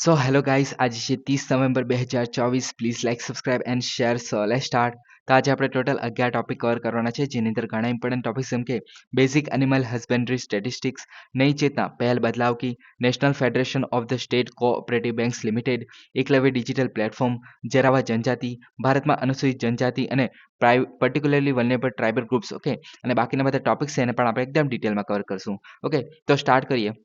So hello guys, આજે છે 30 November 2024. Please like, subscribe and share. So let's start. તો આજે આપણે ટોટલ 11 ટોપિક કવર કરવાના છે, જેની અંદર ઘણા ઇમ્પોર્ટન્ટ ટોપિક્સ જેમ કે બેઝિક એનિમલ હસબન્ડરી સ્ટેટિસ્ટિક્સ, નई चेतना पहल बदलाव की, National Federation of the State Cooperative Banks Limited, Eklavya digital platform, Jarawa જનજાતિ, ભારતમાં અનુસૂચિત જનજાતિ અને particularly vulnerable tribal groups. Okay, અને બાકીના બધા ટોપિક્સ છે એને પણ આપણે એકદમ ડિટેલમાં કવર કરશું. ઓકે, તો સ્ટાર્ટ કરીએ.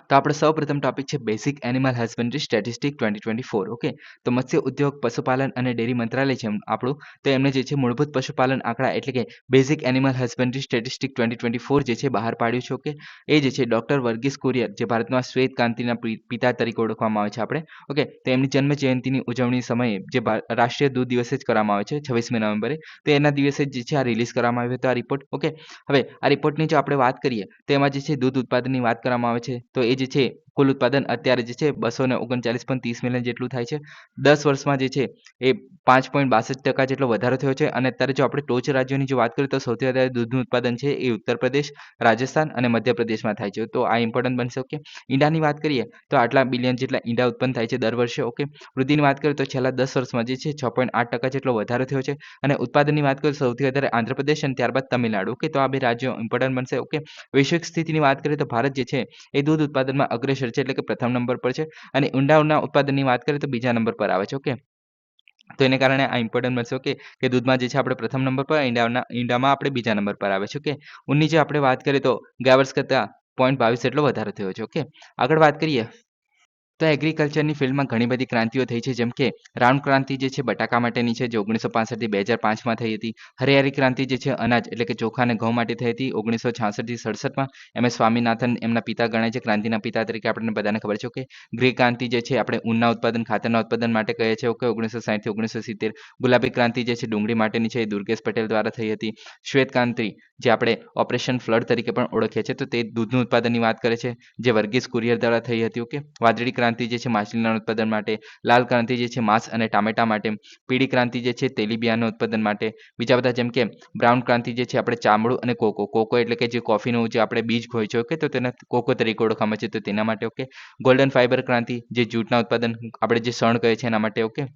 તો આપણે સૌપ્રથમ ટોપિક છે basic animal husbandry statistic 2024. Okay, તો મત્સ્ય ઉદ્યોગ, પશુપાલન અને ડેરી મંત્રાલય છે આપણું, તો એમને જે છે મૂળભૂત પશુપાલન આંકડા એટલે કે બેઝિક એનિમલ હસબન્ડરી સ્ટેટિસ્ટિક 2024 જે છે બહાર પાડ્યું છે. ઓકે, એ જે છે ડોક્ટર વર્ગીસ કુરિયર, જે ભારતમાં શ્વેત ક્રાંતિના પિતા તરીકે ઓળખવામાં આવે છે આપણે. ઓકે, તો એમની જન્મ જયંતિની ઉજવણી સમયે જે રાષ્ટ્રીય દૂધ દિવસે જ કરવામાં આવે છે 26મી નવેમ્બરે, તો એના દિવસે જે છે આ રિલીઝ કરવામાં આવ્યો હતો આ રિપોર્ટ. ઓકે, હવે આ રિપોર્ટની જો આપણે વાત કરીએ તો એમાં જે છે દૂધ ઉત્પાદનની વાત કરવામાં આવે છે. તો એ જે છે કુલ ઉત્પાદન અત્યારે જે છે 239.30 મિલિયન જેટલું થાય છે. 10 વર્ષમાં જે છે એ 5.62% જેટલો વધારો થયો છે. અને અત્યારે જો આપણે ટોચ રાજ્યોની જો વાત કરીએ તો સૌથી વધારે દૂધનું ઉત્પાદન છે એ ઉત્તર પ્રદેશ, રાજસ્થાન અને મધ્યપ્રદેશમાં થાય છે. તો આ ઇમ્પોર્ટન્ટ બનશે. ઓકે, ઈંડાની વાત કરીએ તો આટલા બિલિયન જેટલા ઈંડા ઉત્પન્ન થાય છે દર વર્ષે. ઓકે, વૃદ્ધિની વાત કરીએ તો છેલ્લા 10 વર્ષમાં જે છે 6.8% જેટલો વધારો થયો છે. અને ઉત્પાદનની વાત કરીએ તો સૌથી વધારે આંધ્રપ્રદેશ અને ત્યારબાદ તમિલનાડુ. ઓકે, તો આ બે રાજ્યો ઇમ્પોર્ટન્ટ બનશે. ઓકે, વૈશ્વિક સ્થિતિની વાત કરીએ તો ભારત જે છે એ દૂધ ઉત્પાદનમાં અગ્રેસર છે, એટલે કે પ્રથમ નંબર પર છે. અને ઊંડાના ઉત્પાદનની વાત કરીએ તો બીજા નંબર પર આવે છે. ઓકે, તો એને કારણે આ ઇમ્પોર્ટન્ટ બનશે. ઓકે, કે દૂધમાં જે છે આપણે પ્રથમ નંબર પર, ઈંડામાં આપણે બીજા નંબર પર આવે છે. ઓકે, ઊનની જે આપણે વાત કરીએ તો ગયા વર્ષ કરતાં 0.22 જેટલો વધારો થયો છે. ઓકે, આગળ વાત કરીએ તો એગ્રીકલ્ચરની ફિલ્ડમાં ઘણી બધી ક્રાંતિઓ થઈ છે, જેમ કે રાઉન્ડ ક્રાંતિ જે છે બટાકા માટેની છે, જે 1965 થી 2005માં થઈ હતી. હરિયાળી ક્રાંતિ જે છે અનાજ એટલે કે ચોખા અને ઘઉં માટે થઈ હતી 1966 થી 67માં. MS સ્વામીનાથન એમના પિતા ગણાય છે, ક્રાંતિના પિતા તરીકે આપણને બધાને ખબર છે. ઓકે, ગ્રે ક્રાંતિ જે છે આપણે ઊનના ઉત્પાદન, ખાતરના ઉત્પાદન માટે કહીએ છીએ. ઓકે, 1960 થી 1970. ગુલાબી ક્રાંતિ જે છે ડુંગળી માટેની છે, એ દુર્ગેશ પટેલ દ્વારા થઈ હતી. શ્વેત ક્રાંતિ જે આપણે ઓપરેશન ફ્લડ તરીકે પણ ઓળખીએ છીએ, તો તે દૂધનું ઉત્પાદનની વાત કરે છે, જે વર્ગીસ કુરિયર દ્વારા થઈ હતી. ઓકે, વાદળી ક્રાંતિ જે છે માછલીના ઉત્પાદન માટે. લાલ ક્રાંતિ જે છે માંસ અને ટામેટા માટે. પીળી ક્રાંતિ જે છે તેલીબિયાંના ઉત્પાદન માટે. બીજા બધા જેમ કે બ્રાઉન ક્રાંતિ જે છે આપણે ચામડું અને કોકો એટલે કે જે કોફીનું જે આપણે બીજ હોય છે. ઓકે, તો તેને કોકો તરીકે ઓળખવામાં છે, તો તેના માટે. ઓકે, ગોલ્ડન ફાઈબર ક્રાંતિ જે જૂટના ઉત્પાદન આપણે જે શણ કહે છે એના માટે. ઓકે,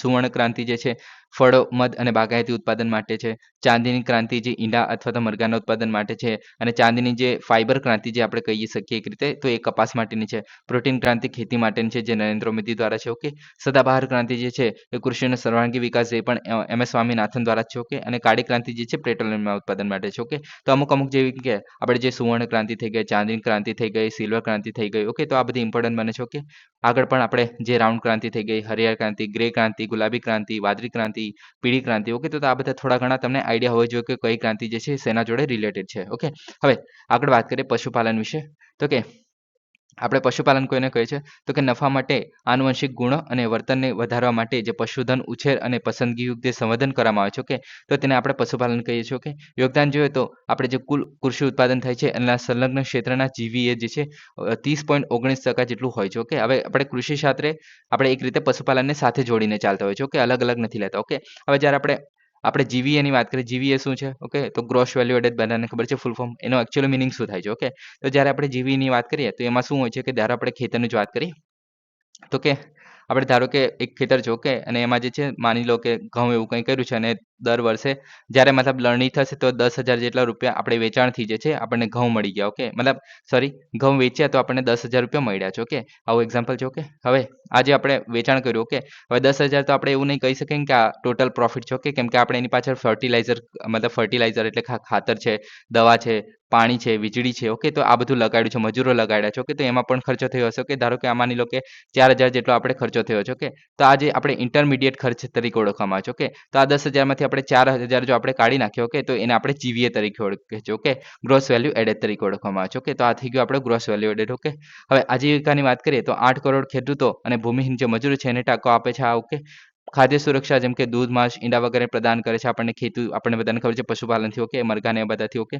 સુવર્ણ ક્રાંતિ જે છે ફળો, મધ અને બાગાયતી ઉત્પાદન માટે છે. ચાંદીની ક્રાંતિ જે ઈંડા અથવા તો મરઘાના ઉત્પાદન માટે છે. અને ચાંદીની જે ફાઈબર ક્રાંતિ જે આપણે કહી શકીએ એક રીતે, તો એ કપાસ માટેની છે. પ્રોટીન ક્રાંતિ ખેતી માટેની છે, જે નરેન્દ્ર મોદી દ્વારા છે. ઓકે, સદાબહાર ક્રાંતિ જે છે એ કૃષિનો સર્વાંગી વિકાસ, જે પણ MS સ્વામીનાથન દ્વારા છે. ઓકે, અને કાળી ક્રાંતિ જે છે પેટ્રોલિયમના ઉત્પાદન માટે છે. ઓકે, તો અમુક જેવી કે આપણે જે સુવર્ણ ક્રાંતિ થઈ ગઈ, ચાંદીની ક્રાંતિ થઈ ગઈ, સિલ્વર ક્રાંતિ થઈ ગઈ. ઓકે, તો આ બધી ઇમ્પોર્ટન્ટ બને છે. ઓકે, આગળ પણ આપણે જે રાઉન્ડ ક્રાંતિ થઈ ગઈ, હરિયાળી ક્રાંતિ, ગ્રે ક્રાંતિ, ગુલાબી ક્રાંતિ, વાદળી ક્રાંતિ, પીળી ક્રાંતિ. ઓકે, તો આ બધા થોડા ઘણા તમને આઈડિયા હોવા જોઈએ કે કઈ ક્રાંતિ જે છે શેના જોડે રિલેટેડ છે. ઓકે, હવે આગળ વાત કરીએ પશુપાલન વિશે. તો કે આપણે પશુપાલન કોઈને કહે છે તો કે નફા માટે, આનુવંશિક ગુણો અને વર્તનને વધારવા માટે જે પશુધન ઉછેર અને પસંદગીયુક્ત જે સંવર્ધન કરવામાં આવે છે. ઓકે, તો તેને આપણે પશુપાલન કહીએ છીએ. ઓકે, યોગદાન જોઈએ તો આપણે જે કુલ કૃષિ ઉત્પાદન થાય છે એના સંલગ્ન ક્ષેત્રના જીવીએ જે છે 30.19% જેટલું હોય છે. ઓકે, હવે આપણે કૃષિ શાસ્ત્રે આપણે એક રીતે પશુપાલનને સાથે જોડીને ચાલતા હોય છે. ઓકે, અલગ અલગ નથી લેતા. ઓકે, હવે જ્યારે આપણે જીવીએની વાત કરીએ, જીવીએ શું છે? ઓકે, તો ગ્રોસ વેલ્યુ એડેડ બધાને ખબર છે ફૂલ ફોર્મ. એનો એકચ્યુઅલી મિનિંગ શું થાય છે? ઓકે, તો જ્યારે આપણે જીવીની વાત કરીએ તો એમાં શું હોય છે કે જ્યારે આપણે ખેતરની જ વાત કરીએ તો કે આપણે ધારો કે એક ખેતર છે. ઓકે, અને એમાં જે છે માની લો કે ઘઉં એવું કંઈ કર્યું છે, અને દર વર્ષે જ્યારે મતલબ લણણી થશે તો 10,000 જેટલા રૂપિયા આપણે વેચાણથી જે છે આપણને ઘઉં મળી ગયા. ઓકે, મતલબ સોરી, ઘઉં વેચ્યા તો આપણને 10,000 રૂપિયા મળ્યા છે. ઓકે, આવું એક્ઝામ્પલ છે. ઓકે, હવે આજે આપણે વેચાણ કર્યું. ઓકે, હવે 10,000 તો આપણે એવું નહીં કહી શકીએ કે આ ટોટલ પ્રોફિટ છે. ઓકે, કેમ કે આપણે એની પાછળ ફર્ટિલાઇઝર એટલે ખાતર છે, દવા છે, પાણી છે, વીજળી છે. ઓકે, તો આ બધું લગાડ્યું છે, મજૂરો લગાડ્યા છે. ઓકે, તો એમાં પણ ખર્ચો થયો હશે. ઓકે, ધારો કે આ માની લો કે 4,000 જેટલો આપણે ખર્ચો થયો છે. ઓકે, તો આ જે આપણે ઇન્ટરમીડિયેટ ખર્ચ તરીકે ઓળખવામાં આવે છે. ઓકે, તો આ 10,000 માંથી આપણે 4,000 જો આપણે કાઢી નાખીએ. ઓકે, તો એને આપણે જીવીએ તરીકે ઓળખીએ છીએ. ઓકે, ગ્રોસ વેલ્યુ એડેડ તરીકે ઓળખવામાં આવે છે. ઓકે, તો આ થઈ ગયું આપણે ગ્રોસ વેલ્યુ એડેડ. ઓકે, હવે આજીવિકાની વાત કરીએ તો 8 કરોડ ખેડૂતો અને ભૂમિહીન જે મજૂરો છે એને ટેકો આપે છે આ. ઓકે, ખાદ્ય સુરક્ષા જેમ કે દૂધ, માંસ, ઈંડા વગેરે પ્રદાન કરે છે આપણને ખેતી. આપણને બધાને ખબર છે પશુપાલનથી. ઓકે, મરઘાને એ બધાથી. ઓકે,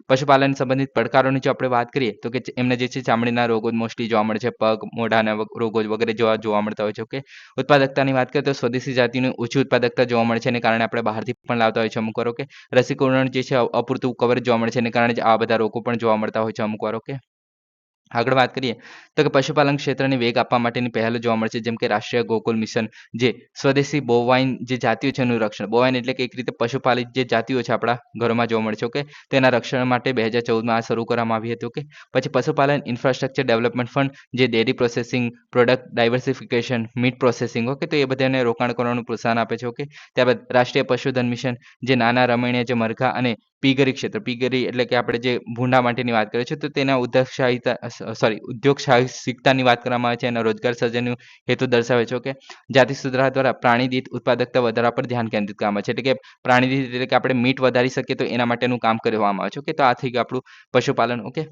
પશુપાલન સંબંધિત પડકારોની જો આપણે વાત કરીએ તો કે એમને જે છે ચામડીના રોગો મોસ્ટલી જોવા મળે છે, પગ, મોઢાના રોગો વગેરે જોવા મળતા હોય છે. ઓકે, ઉત્પાદકતાની વાત કરીએ તો સ્વદેશી જાતિની ઓછી ઉત્પાદકતા જોવા મળે છે, એને કારણે આપણે બહારથી પણ લાવતા હોય છે અમુક વાર. ઓકે, રસીકરણ જે છે અપૂરતું કવરેજ જોવા મળે છે, એને કારણે જ આ બધા રોગો પણ જોવા મળતા હોય છે અમુક વાર. ઓકે, આગળ વાત કરીએ તો કે પશુપાલન ક્ષેત્રને વેગ આપવા માટેની પહેલો જોવા મળશે, જેમ કે રાષ્ટ્રીય ગોકુલ મિશન, જે સ્વદેશી બોવાઇન જે જાતિઓ છે એનું રક્ષણ. બોવાઇન એટલે કે એક રીતે પશુપાલિત જે જાતિઓ છે આપણા ઘરોમાં જોવા મળે છે, ઓકે, તેના રક્ષણ માટે 2014માં આ શરૂ કરવામાં આવી હતી. ઓકે, પછી પશુપાલન ઇન્ફ્રાસ્ટ્રક્ચર ડેવલપમેન્ટ ફંડ, જે dairy processing, product diversification, meet processing, okay, તો એ બધાને રોકાણ કરવાનું પ્રોત્સાહન આપે છે. ઓકે, ત્યારબાદ રાષ્ટ્રીય પશુધન મિશન, જે નાના રમણીય જે મરઘા અને પીગરી ક્ષેત્ર, પીગરી એટલે કે આપણે જે ભૂંડા માટેની વાત કરીએ છીએ, તો તેના ઉદ્યોગ સાહસિકતાની વાત કરવામાં આવે છે, એના રોજગાર સર્જનનો હેતુ દર્શાવે છે. ઓકે, જાતિ સુધારા દ્વારા પ્રાણી દીઠ ઉત્પાદકતા વધારવા પર ધ્યાન કેન્દ્રિત કરવામાં આવે છે, એટલે કે પ્રાણી દીઠ એટલે કે આપણે મીટ વધારી શકીએ તો એના માટેનું કામ કરવામાં આવે છે. ઓકે, તો આ થઈ ગયું આપણું પશુપાલન. ઓકે,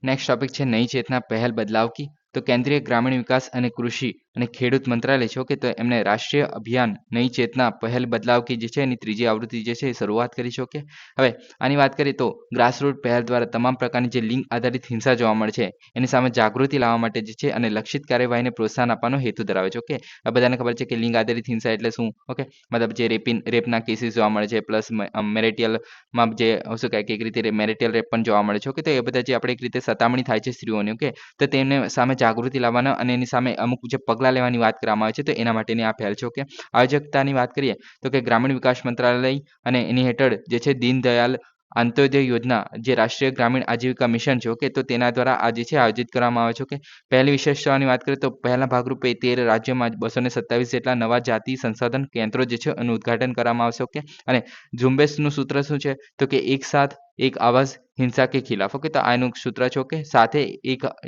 નેક્સ્ટ ટોપિક છે નई चेतना पहल बदलाव की. तो केंद्रीय ग्रामीण विकास અને કૃષિ અને ખેડૂત મંત્રાલય છે, ઓકે, તો એમને રાષ્ટ્રીય અભિયાન નઈ ચેતના પહેલ બદલાવ કી જે છે એની ત્રીજી આવૃત્તિ જે છે એ શરૂઆત કરી છે. ઓકે, હવે આની વાત કરીએ તો ગ્રાસરૂટ પહેલ દ્વારા તમામ પ્રકારની જે લિંગ આધારિત હિંસા જોવા મળે છે એની સામે જાગૃતિ લાવવા માટે જે છે અને લક્ષિત કાર્યવાહીને પ્રોત્સાહન આપવાનો હેતુ ધરાવે છે. ઓકે, આ બધાને ખબર છે કે લિંગ આધારિત હિંસા એટલે શું. ઓકે, મતલબ જે રેપના કેસીસ જોવા મળે છે, પ્લસ મેરિટિયલમાં જે શું કહે કે એક રીતે મેરિટિયલ રેપ પણ જોવા મળે છે. ઓકે, તો એ બધા જે આપણે એક રીતે સતામણી થાય છે સ્ત્રીઓની, ઓકે, તો તેમને સામે જાગૃતિ લાવવાના અને એની સામે અમુક જે પગલાં લેવાની વાત કરવામાં આવે છે, તો એના માટેની આ પહેલ છે. ઓકે, આયોજકતાની વાત કરીએ તો કે ગ્રામીણ વિકાસ મંત્રાલય અને એની હેઠળ જે છે દીનદયાલ અંત્યોદય યોજના, જે રાષ્ટ્રીય ગ્રામીણ આજીવિકા મિશન છે, ઓકે, તો તેના દ્વારા આ જે છે આયોજિત કરવામાં આવે છે. ઓકે, પહેલી વિશેષતાઓની વાત કરીએ તો પહેલા ભાગરૂપે 13 રાજ્યોમાં 227 જેટલા નવા જાતિ સંશોધન કેન્દ્રો જે છે એનું ઉદ્ઘાટન કરવામાં આવશે. ઓકે, અને ઝુંબેશનું સૂત્ર શું છે તો કે એક સાથ એક આવાજ હિંસા કે ખિલાફ. ઓકે, તો આનું સૂત્ર છે. ઓકે, સાથે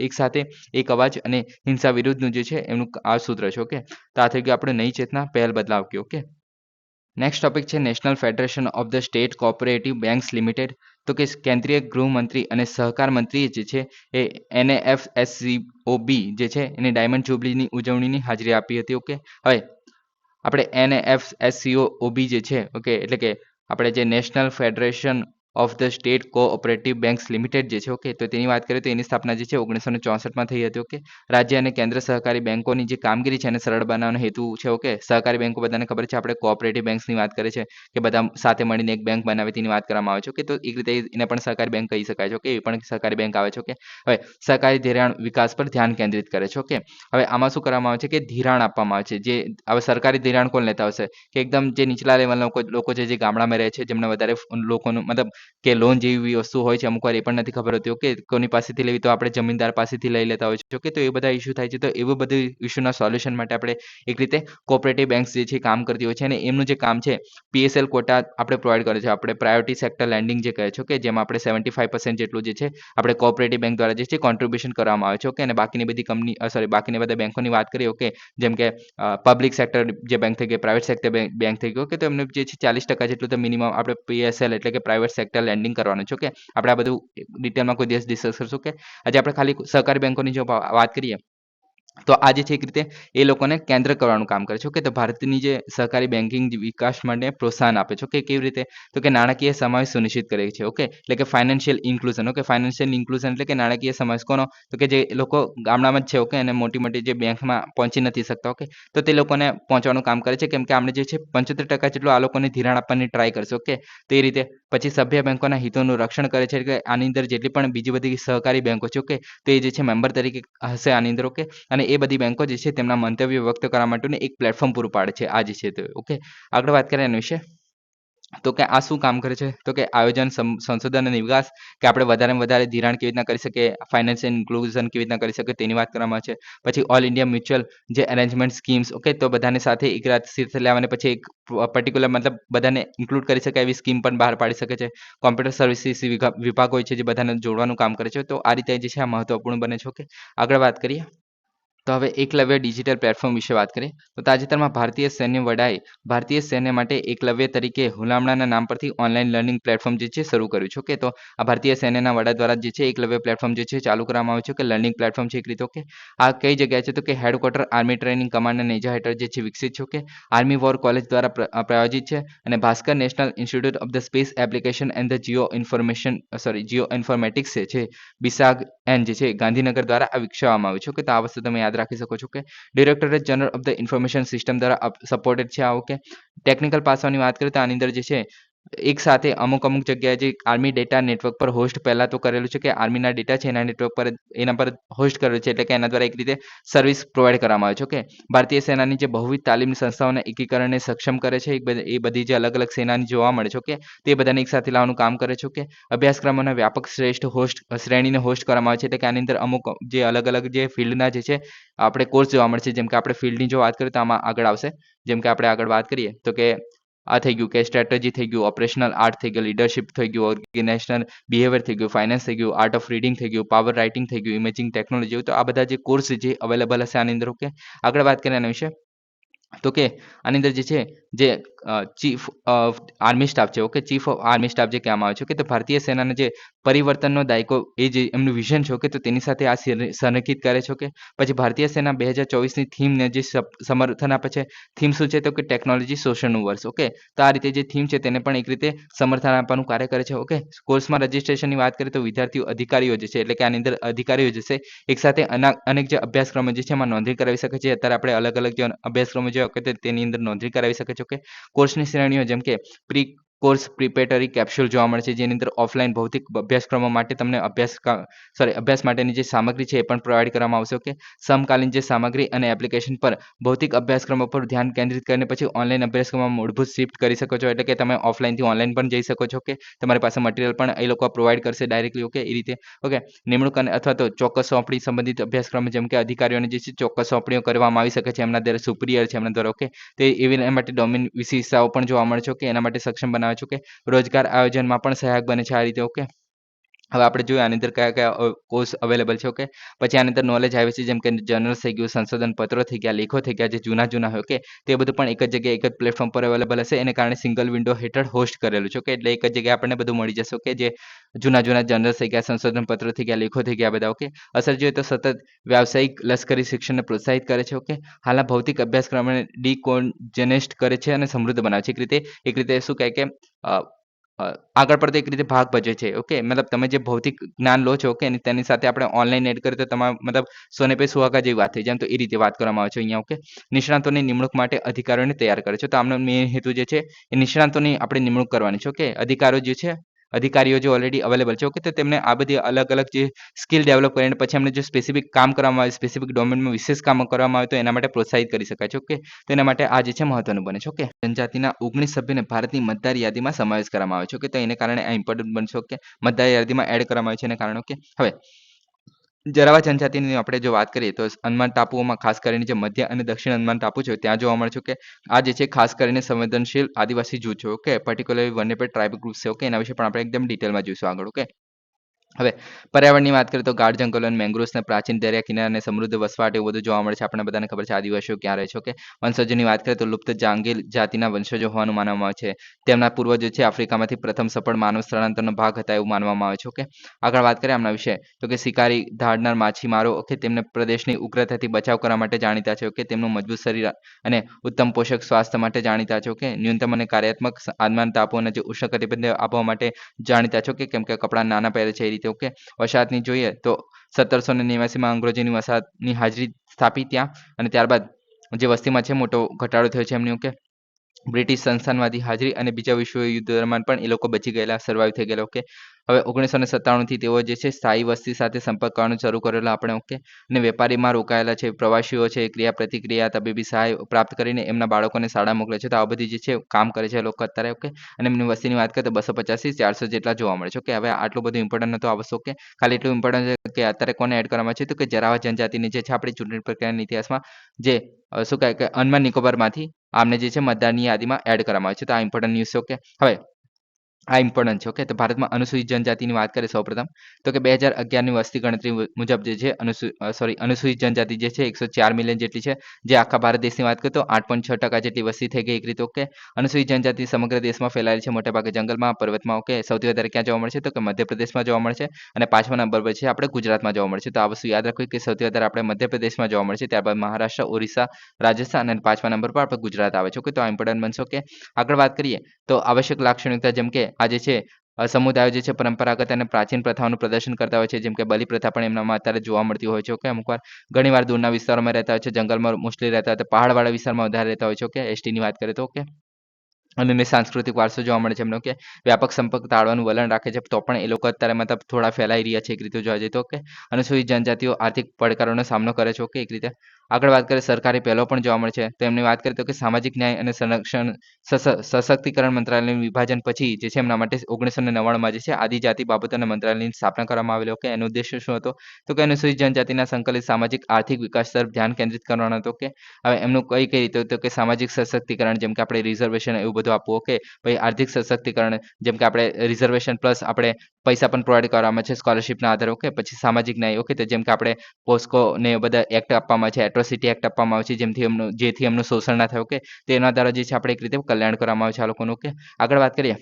એક સાથે એક અવાજ અને હિંસા વિરુદ્ધનું જે છે એમનું આ સૂત્ર છે. ઓકે, તો આ થઈ ગયું આપણે નઈ ચેતના પહેલ બદલાવ કી. ઓકે, નેક્સ્ટ ટોપિક છે national federation of the state cooperative banks limited. તો કે કેન્દ્રીય ગૃહમંત્રી અને સહકાર મંત્રીએ જે છે એ NAFSCOB જે છે એની ડાયમંડ જ્યુબલીની ઉજવણીની હાજરી આપી હતી. ઓકે, હવે આપણે NAFSCOB જે છે, ઓકે, એટલે કે આપણે જે national federation of the state cooperative banks limited જે છે, ઓકે, તો તેની વાત કરીએ તો એની સ્થાપના જે છે 1964માં થઈ હતી. ઓકે, રાજ્ય અને કેન્દ્ર સહકારી બેંકોની જે કામગીરી છે એને સરળ બનાવવાનો હેતુ છે. ઓકે, સહકારી બેંકો બધાને ખબર છે, આપણે કોઓપરેટિવ બેંક્સની વાત કરે છે કે બધા સાથે મળીને એક બેંક બનાવે તેની વાત કરવામાં આવે છે. ઓકે, તો એક રીતે એને પણ સહકારી બેંક કહી શકાય છે. ઓકે, એ પણ સહકારી બેંક આવે છે. ઓકે, હવે સહકારી ધિરાણ વિકાસ પર ધ્યાન કેન્દ્રિત કરે છે. ઓકે, હવે આમાં શું કરવામાં આવે છે કે ધિરાણ આપવામાં આવે છે. જે હવે સરકારી ધિરાણ કોણ લેતા હશે કે એકદમ જે નીચલા લેવલના લોકો છે, જે ગામડામાં રહે છે, જેમને વધારે લોકોનું મતલબ કે લોન જેવી વસ્તુ હોય છે, અમુક વાર એ પણ નથી ખબર હોતી. ઓકે, કોની પાસેથી લેવી તો આપણે જમીનદાર પાસેથી લઈ લેતા હોય છે. ઓકે, તો એ બધા ઇસ્યુ થાય છે, તો એવું બધું ઇસ્યુના સોલ્યુશન માટે આપણે એક રીતે કોઓપરેટિવ બેંક્સ જે છે કામ કરતી હોય છે અને એમનું જે કામ છે PSL કોટા આપણે પ્રોવાઈડ કરે છે. આપણે પ્રાયોરિટી સેક્ટર લેન્ડિંગ જે કહે છે, ઓકે, જેમાં આપણે 75% જેટલું જે છે આપણે કોઓપરેટિવ બેંક દ્વારા જે છે કોન્ટ્રીબ્યુશન કરવામાં આવે છે. ઓકે, અને બાકીની બધી બાકીની બધા બેંકોની વાત કરીએ, ઓકે, જેમ કે પબ્લિક સેક્ટર જે બેંક થઈ ગઈ, પ્રાઇવેટ સેક્ટર બેંક થઈ ગઈ, ઓકે, તો એમને જે છે 40% જેટલું તો મિનિમમ આપણે PSL એટલે કે પ્રાઇવેટ સેક્ટર લેન્ડિંગ કરવાનું છે. ઓકે, આપણે આ બધું ડિટેલમાં કોઈ દિવસ ડિસ્કસ કરશું. કે આજે આપણે ખાલી સહકારી બેંકોની જો વાત કરીએ તો આ જે છે એક રીતે એ લોકોને કેન્દ્ર કરવાનું કામ કરે છે. ઓકે, તો ભારતની જે સહકારી બેન્કિંગ વિકાસ માટે પ્રોત્સાહન આપે છે. ઓકે, કેવી રીતે તો કે નાણાકીય સમાવેશ સુનિશ્ચિત કરે છે. ઓકે, એટલે કે financial inclusion. Okay, financial inclusion એટલે કે નાણાકીય સમાવેશ કોનો તો કે જે લોકો ગામડામાં જ છે, ઓકે, અને મોટી જે બેંકમાં પહોંચી નથી શકતા. ઓકે, તો તે લોકોને પહોંચવાનું કામ કરે છે, કેમ કે આપણે જે છે 75% જેટલું આ લોકોને ધિરાણ આપવાની ટ્રાય કરશે. ઓકે, તે રીતે પછી સભ્ય બેંકોના હિતોનું રક્ષણ કરે છે. એટલે આની અંદર જેટલી પણ બીજી બધી સહકારી બેંકો છે, ઓકે, તો એ જે છે મેમ્બર તરીકે હશે આની અંદર. ઓકે, અને એ બધી બેંકો જે છે તેમના મંતવ્ય વ્યક્ત કરવા માટેનું એક પ્લેટફોર્મ પૂરું પાડે છે આ જે છે તે. ઓકે, આગળ વાત કરીએ એના વિશે તો કે આ શું કામ કરે છે તો કે આયોજન સંશોધન અને વિકાસ, કે આપણે વધારેમાં વધારે ધિરાણ કેવી રીતના કરી શકીએ, ફાઇનાન્શિયલ ઇન્ક્લુઝન કેવી રીતના કરી શકીએ તેની વાત કરવામાં આવે છે. પછી ઓલ ઇન્ડિયા મ્યુચ્યુઅલ જે અરેન્જમેન્ટ સ્કીમ્સ, ઓકે, તો બધાને સાથે એક રાત સાથે લેવાને પછી એક પર્ટિક્યુલર મતલબ બધાને ઇન્ક્લુડ કરી શકાય એવી સ્કીમ પણ બહાર પાડી શકે છે. કોમ્પ્યુટર સર્વિસીસ વિભાગ હોય છે જે બધાને જોડવાનું કામ કરે છે. તો આ રીતે જે છે આ મહત્વપૂર્ણ બને છે. ઓકે, આગળ વાત કરીએ તો હવે એકલવ્ય ડિજિટલ પ્લેટફોર્મ વિશે વાત કરીએ તો તાજેતરમાં ભારતીય સૈન્ય વડાએ ભારતીય સૈન્ય માટે એકલવ્ય તરીકે હુલામણાના નામ પરથી ઓનલાઈન લર્નિંગ પ્લેટફોર્મ જે છે શરૂ કર્યું છે. ઓકે, તો આ ભારતીય સૈન્યના વડા દ્વારા જે છે એકલવ્ય પ્લેટફોર્મ જે છે ચાલુ કરવામાં આવ્યું છે, કે લર્નિંગ પ્લેટફોર્મ છે એક રીતે. ઓકે, આ કઈ જગ્યાએ છે તો કે હેડક્વાર્ટર આર્મી ટ્રેનિંગ કમાન્ડ અને નેજા હેઠળ જે છે વિકસિત છે. ઓકે, આર્મી વોર કોલેજ દ્વારા પ્રાયોજિત છે અને Bhaskar national institute of the space application and the Jio informatics છે બિસાગ એન જે છે ગાંધીનગર દ્વારા આ વિકસાવવામાં આવ્યું છે. ઓકે, તો આ વસ્તુ તમે યાદ રાખી શકો છો. કે directorate general of the information system દ્વારા સપોર્ટેડ છે આ. ઓકે, ટેકનિકલ પાસાઓની વાત કરીએ તો આની અંદર જે છે એક સાથે અમુક જગ્યાએ જે આર્મી ડેટા નેટવર્ક પર હોસ્ટ પહેલા તો કરેલું છે કે આર્મીના ડેટા છે એના નેટવર્ક પર એના પર હોસ્ટ કરેલું છે, એટલે કે એના દ્વારા એક રીતે સર્વિસ પ્રોવાઈડ કરવામાં આવે છે. ઓકે, ભારતીય સેનાની જે બહુવિધ તાલીમ સંસ્થાઓના એકીકરણને સક્ષમ કરે છે, એ બધી જે અલગ અલગ સેનાની જોવા મળે છે. ઓકે, તે બધાને એક સાથે લાવવાનું કામ કરે છે. ઓકે, અભ્યાસક્રમોના વ્યાપક શ્રેષ્ઠ હોસ્ટ શ્રેણીને હોસ્ટ કરવામાં આવે છે, એટલે કે આની અંદર અમુક જે અલગ અલગ જે ફિલ્ડના જે છે આપણે કોર્સ જોવા મળે છે. જેમ કે આપણે ફિલ્ડની જો વાત કરીએ તો આમાં આગળ આવશે. જેમ કે આપણે આગળ વાત કરીએ તો કે આ થઈ ગયું કે સ્ટ્રેટેજી થઈ ગયું, ઓપરેશનલ આર્ટ થઈ ગયું, લીડરશિપ થઈ ગયું, ઓર્ગેનાઇઝેશનલ બિહેવિયર થઈ ગયું, ફાઇનાન્સ થઈ ગયું, આર્ટ ઓફ રીડિંગ થઈ ગયું, પાવર રાઇટિંગ થઈ ગયું, ઇમેજિંગ ટેકનોલોજી. તો આ બધા જે કોર્સ જે અવેલેબલ હશે આની અંદર. ઓકે, આગળ વાત કરીએ આના વિશે તો કે આની અંદર જે છે જે ચીફ ઓફ આર્મી સ્ટાફ છે. Okay, chief of army staff જે કહેવામાં આવે છે કે તો ભારતીય સેનાના જે પરિવર્તનનો દાયકો એ જે એમનું વિઝન છે. ઓકે, તો તેની સાથે આ સંરેખિત કરે છે. ઓકે, પછી ભારતીય સેના 2024ની થીમને જે સમર્થન આપે છે. થીમ શું છે તો કે ટેકનોલોજી શોષણનું વર્ષ. ઓકે, તો આ રીતે જે થીમ છે તેને પણ એક રીતે સમર્થન આપવાનું કાર્ય કરે છે. ઓકે, કોર્સમાં રજિસ્ટ્રેશનની વાત કરીએ તો વિદ્યાર્થીઓ અધિકારીઓ જે છે એટલે કે આની અંદર અધિકારીઓ જે છે એક સાથે અનેક જે અભ્યાસક્રમો જે છે એમાં નોંધણી કરાવી શકે છે. અત્યારે આપણે અલગ અલગ જે અભ્યાસક્રમો જે વખતે તેની અંદર નોંધણી કરાવી શકે છે. ઓકે, કોર્સની શ્રેણીઓ જેમ કે પ્રી કોર્સ પ્રિપેટરી કેપ્સ્યુલ જોવા મળે છે, જેની અંદર ઓફલાઈન ભૌતિક અભ્યાસક્રમો માટે તમને અભ્યાસ માટેની જે સામગ્રી છે એ પણ પ્રોવાઈડ કરવામાં આવશે. ઓકે, સમકાલીન જે સામગ્રી અને એપ્લિકેશન પર ભૌતિક અભ્યાસક્રમો પર ધ્યાન કેન્દ્રિત કરીને પછી ઓનલાઈન અભ્યાસક્રમમાં મૂળભૂત શિફ્ટ કરી શકો છો, એટલે કે તમે ઓફલાઈનથી ઓનલાઈન પણ જઈ શકો છો. કે તમારી પાસે મટીરિયલ પણ એ લોકો પ્રોવાઈડ કરશે ડાયરેક્ટલી. ઓકે, એ રીતે. ઓકે, નિમણૂક અને અથવા તો ચોક્કસ સોંપણી સંબંધિત અભ્યાસક્રમ જેમ કે અધિકારીઓને જે છે ચોક્કસ સોંપણીઓ કરવામાં આવી શકે છે એમના દ્વારા સુપિરિયર છે એમના દ્વારા. ઓકે, તે એના માટે ડોમેન વિશેષતાઓ પણ જોવા મળે છે. ઓકે, એના માટે સક્ષમ બનાવે છે. ઓકે, રોજગાર આયોજનમાં પણ સહાયક બને છે આ રીતે. ઓકે, હવે આપણે જોઈએ આની અંદર કયા કયા કોર્સ અવેલેબલ છે. ઓકે, પછી આની અંદર નોલેજ આવે છે જેમ કે જર્નલ્સ થઈ ગયું, સંશોધન પત્રો થઈ ગયા, લેખો થઈ ગયા, જે જૂના હોય. ઓકે, તે બધું પણ એક જ જગ્યાએ એક જ પ્લેટફોર્મ પર અવેલેબલ હશે. એને કારણે સિંગલ વિન્ડો હેઠળ હોસ્ટ કરેલું છે. ઓકે, એટલે એક જ જગ્યાએ આપણને બધું મળી જશે. ઓકે, જે જૂના જર્નલ્સ થઈ ગયા, સંશોધન પત્રો થઈ ગયા, લેખો થઈ ગયા બધા. ઓકે, અસર જોઈએ તો સતત વ્યાવસાયિક લશ્કરી શિક્ષણને પ્રોત્સાહિત કરે છે. ઓકે, હાલના ભૌતિક અભ્યાસક્રમને ડિકોન્જેનેસ્ટ કરે છે અને સમૃદ્ધ બનાવે છે. એક રીતે શું કહે કે આગળ પડતો એક રીતે ભાગ ભજવે છે. ઓકે, મતલબ તમે જે ભૌતિક જ્ઞાન લો છો. ઓકે, અને તેની સાથે આપણે ઓનલાઈન એડ કરીએ તો તમારા મતલબ સોને પે સુહાગા જેવી વાત થઈ જાય. તો એ રીતે વાત કરવામાં આવે છે અહીંયા. ઓકે, નિષ્ણાતોની નિમણૂક માટે અધિકારીઓને તૈયાર કરે છે. તો આમનો મેઇન હેતુ જે છે એ નિષ્ણાતોની આપણે નિમણૂક કરવાની છે. ઓકે, અધિકારીઓ જે ઓલરેડી અવેલેબલ છે. ઓકે, તો તેમને આ બધી અલગ અલગ જે સ્કિલ ડેવલપ કરીને પછી એમને જો સ્પેસિફિક કામ કરવામાં આવે, સ્પેસિફિક ડોમેનમાં વિશેષ કામ કરવામાં આવે તો એના માટે પ્રોત્સાહિત કરી શકાય છે. ઓકે, તો એના માટે આ જે છે મહત્વનું બને છે. ઓકે, જનજાતિના 19 સભ્યોને ભારતની મતદાર યાદીમાં સમાવેશ કરવામાં આવે છે. ઓકે, તો એને કારણે આ ઇમ્પોર્ટન્ટ બનશે. ઓકે, મતદાર યાદીમાં એડ કરવામાં આવે છે એને કારણે. ઓકે, હવે જરાવા જનજાતિની આપણે જો વાત કરીએ તો અંદમાન ટાપુઓમાં ખાસ કરીને જે મધ્ય અને દક્ષિણ અંદમાન ટાપુ છે ત્યાં જોવા મળે છે. કે આ જે છે ખાસ કરીને સંવેદનશીલ આદિવાસી જૂથ છે. ઓકે, પર્ટિક્યુલરલી વન્યપ્રાણી ટ્રાઇબલ ગ્રુપ છે. ઓકે, એના વિશે પણ આપણે એકદમ ડિટેલમાં જોઈશું આગળ. ઓકે, હવે પર્યાવરણની વાત કરીએ તો ગાઢ જંગલો અને મેંગ્રોવ્સને પ્રાચીન દરિયા કિનારા અને સમૃદ્ધ વસવાટ એવું બધું જોવા મળે છે. આપણને બધાને ખબર છે આદિવાસીઓ ક્યાં રહે છે. ઓકે, વંશજોની વાત કરીએ તો લુપ્ત જાંગીલ જાતિના વંશજો હોવાનું માનવામાં આવે છે. તેમના પૂર્વજો છે આફ્રિકામાંથી પ્રથમ સફળ માનવ સ્થળાંતરનો ભાગ હતા એવું માનવામાં આવે છે. ઓકે, આગળ વાત કરીએ આમના વિશે તો કે શિકારી ધાડનાર માછીમારો. ઓકે, તેમને પ્રદેશની ઉગ્રતાથી બચાવ કરવા માટે જાણીતા છે. ઓકે, તેમનું મજબૂત શરીર અને ઉત્તમ પોષક સ્વાસ્થ્ય માટે જાણીતા છે. ઓકે, ન્યૂનતમ અને કાર્યાત્મક આંદામાન ટાપુ અને જે ઉષ્ણકટિબંધીય આબોહવા માટે જાણીતા છે. ઓકે, કેમ કે કપડાં નાના પહેરે છે એ રીતે. ઓકે, વસાહતની જોઈએ તો 1789માં અંગ્રેજોની વસાહતની હાજરી સ્થાપી ત્યાં, અને ત્યારબાદ જે વસ્તીમાં છે મોટો ઘટાડો થયો છે એમની. ઓકે, બ્રિટિશ સંસ્થાનવાદી હાજરી અને બીજા વિશ્વયુદ્ધ દરમિયાન પણ એ લોકો બચી ગયેલા, સર્વાઈવ થઈ ગયેલા. ઓકે, હવે 1997થી તેઓ જે છે સ્થાયી વસ્તી સાથે સંપર્ક કરવાનું શરૂ કરેલો આપણે. ઓકે, અને વેપારીમાં રોકાયેલા છે, પ્રવાસીઓ છે, ક્રિયા પ્રતિક્રિયા, તબીબી સહાય પ્રાપ્ત કરીને એમના બાળકોને શાળા મોકલે છે. તો આ બધી જે છે કામ કરે છે લોકો અત્યારે. ઓકે, અને એમની વસ્તીની વાત કરીએ તો 250 થી 400 જેટલા જોવા મળે છે. ઓકે, હવે આટલું બધું ઇમ્પોર્ટન્ટ નહોતું આ વસ્તુ. ઓકે, ખાલી એટલું ઇમ્પોર્ટન્ટ છે કે અત્યારે કોને એડ કરવામાં છે તો કે જરાવા જનજાતિની જે છે આપણી ચૂંટણી પ્રક્રિયાના ઇતિહાસમાં જે શું કહે કે અંદમાન નિકોબારમાંથી આમને જે છે મતદારની યાદીમાં એડ કરવામાં આવે છે. તો આ ઇમ્પોર્ટન્ટ ન્યૂઝ છે. ઓકે, હવે આ ઇમ્પોર્ટન્ટ છે. ઓકે, તો ભારતમાં અનુસૂચિત જનજાતિની વાત કરીએ સૌપ્રથમ તો કે 2011ની વસ્તી ગણતરી મુજબ જે છે અનુસૂચિત જનજાતિ જે છે 104 મિલિયન જેટલી છે. જે આખા ભારત દેશની વાત કરીએ તો 8.6% જેટલી વસ્તી થઈ ગઈ એક રીતે. ઓકે, અનુસૂચિત જનજાતિ સમગ્ર દેશમાં ફેલાયેલી છે, મોટેભાગે જંગલમાં, પર્વતમાં. ઓકે, સૌથી વધારે ક્યાં જોવા મળે છે તો કે મધ્યપ્રદેશમાં જોવા મળે છે, અને 5મા નંબર પર છે આપણે ગુજરાતમાં જોવા મળે છે. તો આ વસ્તુ યાદ રાખવી કે સૌથી વધારે આપણે મધ્યપ્રદેશમાં જોવા મળે છે, ત્યારબાદ મહારાષ્ટ્ર, ઓરિસ્સા, રાજસ્થાન અને 5મા નંબર પર આપણે ગુજરાત આવે છે. ઓકે, તો આ ઇમ્પોર્ટન્ટ બનશે. ઓકે, આગળ વાત કરીએ તો આવશ્યક લાક્ષણિકતા જેમ કે આ જે છે સમુદાયો જે છે પરંપરાગત અને પ્રાચીન પ્રથાઓનું પ્રદર્શન કરતા હોય છે, જેમ કે બલિ પ્રથા પણ એમનામાં અત્યારે જોવા મળતી હોય છે. ઓકે, અમુકવાર ઘણીવાર દૂરના વિસ્તારોમાં રહેતા હોય છે, જંગલમાં મોસ્ટલી રહેતા હોય તો પહાડવાળા વિસ્તારમાં વધારે રહેતા હોય છે. ઓકે, એસટીની વાત કરીએ તો. ઓકે, અને સાંસ્કૃતિક વારસો જોવા મળે છે એમનો કે વ્યાપક સંપર્ક ટાળવાનું વલણ રાખે છે તો પણ એ લોકો અત્યારે મતલબ થોડા ફેલાઈ રહ્યા છે એક રીતે જોવા જઈએ તો કે અનુસૂચિત જનજાતિઓ આર્થિક પડકારોનો સામનો કરે છે ઓકે એક રીતે આગળ વાત કરીએ સરકારી પહેલો પણ જોવા મળે છે તો એમની વાત કરીએ તો કે સામાજિક ન્યાય અને સંરક્ષણ સશક્તિકરણ મંત્રાલયનું વિભાજન પછી જે છે એમના માટે 1999માં જે છે આદિજાતિ બાબતોના મંત્રાલયની સ્થાપના કરવામાં આવેલી કે એનો ઉદ્દેશ્ય શું હતો તો કે અનુસૂચિત જનજાતિના સંકલિત સામાજિક આર્થિક વિકાસ તરફ ધ્યાન કેન્દ્રિત કરવાનો હતો કે હવે એમનું કઈ રીતે તો કે સામાજિક સશક્તિકરણ જેમ કે આપણે રિઝર્વેશન એવું બધું આપવું ઓકે પછી આર્થિક સશક્તિકરણ જેમ કે આપણે રિઝર્વેશન પ્લસ આપણે પૈસા પણ પ્રોવાઈડ કરવામાં છે સ્કોલરશિપના આધારે ઓકે પછી સામાજિક ન્યાય ઓકે તો જેમ કે આપણે પોસ્કો ને એ બધા એક્ટ આપવામાં આવે છે એટ્રોસિટી એક્ટ આપવામાં આવે છે જેથી એમનું શોષણ ના થાય ઓકે તેના દ્વારા જે છે આપણે એક રીતે કલ્યાણ કરવામાં આવે છે આ લોકોનું ઓકે આગળ વાત કરીએ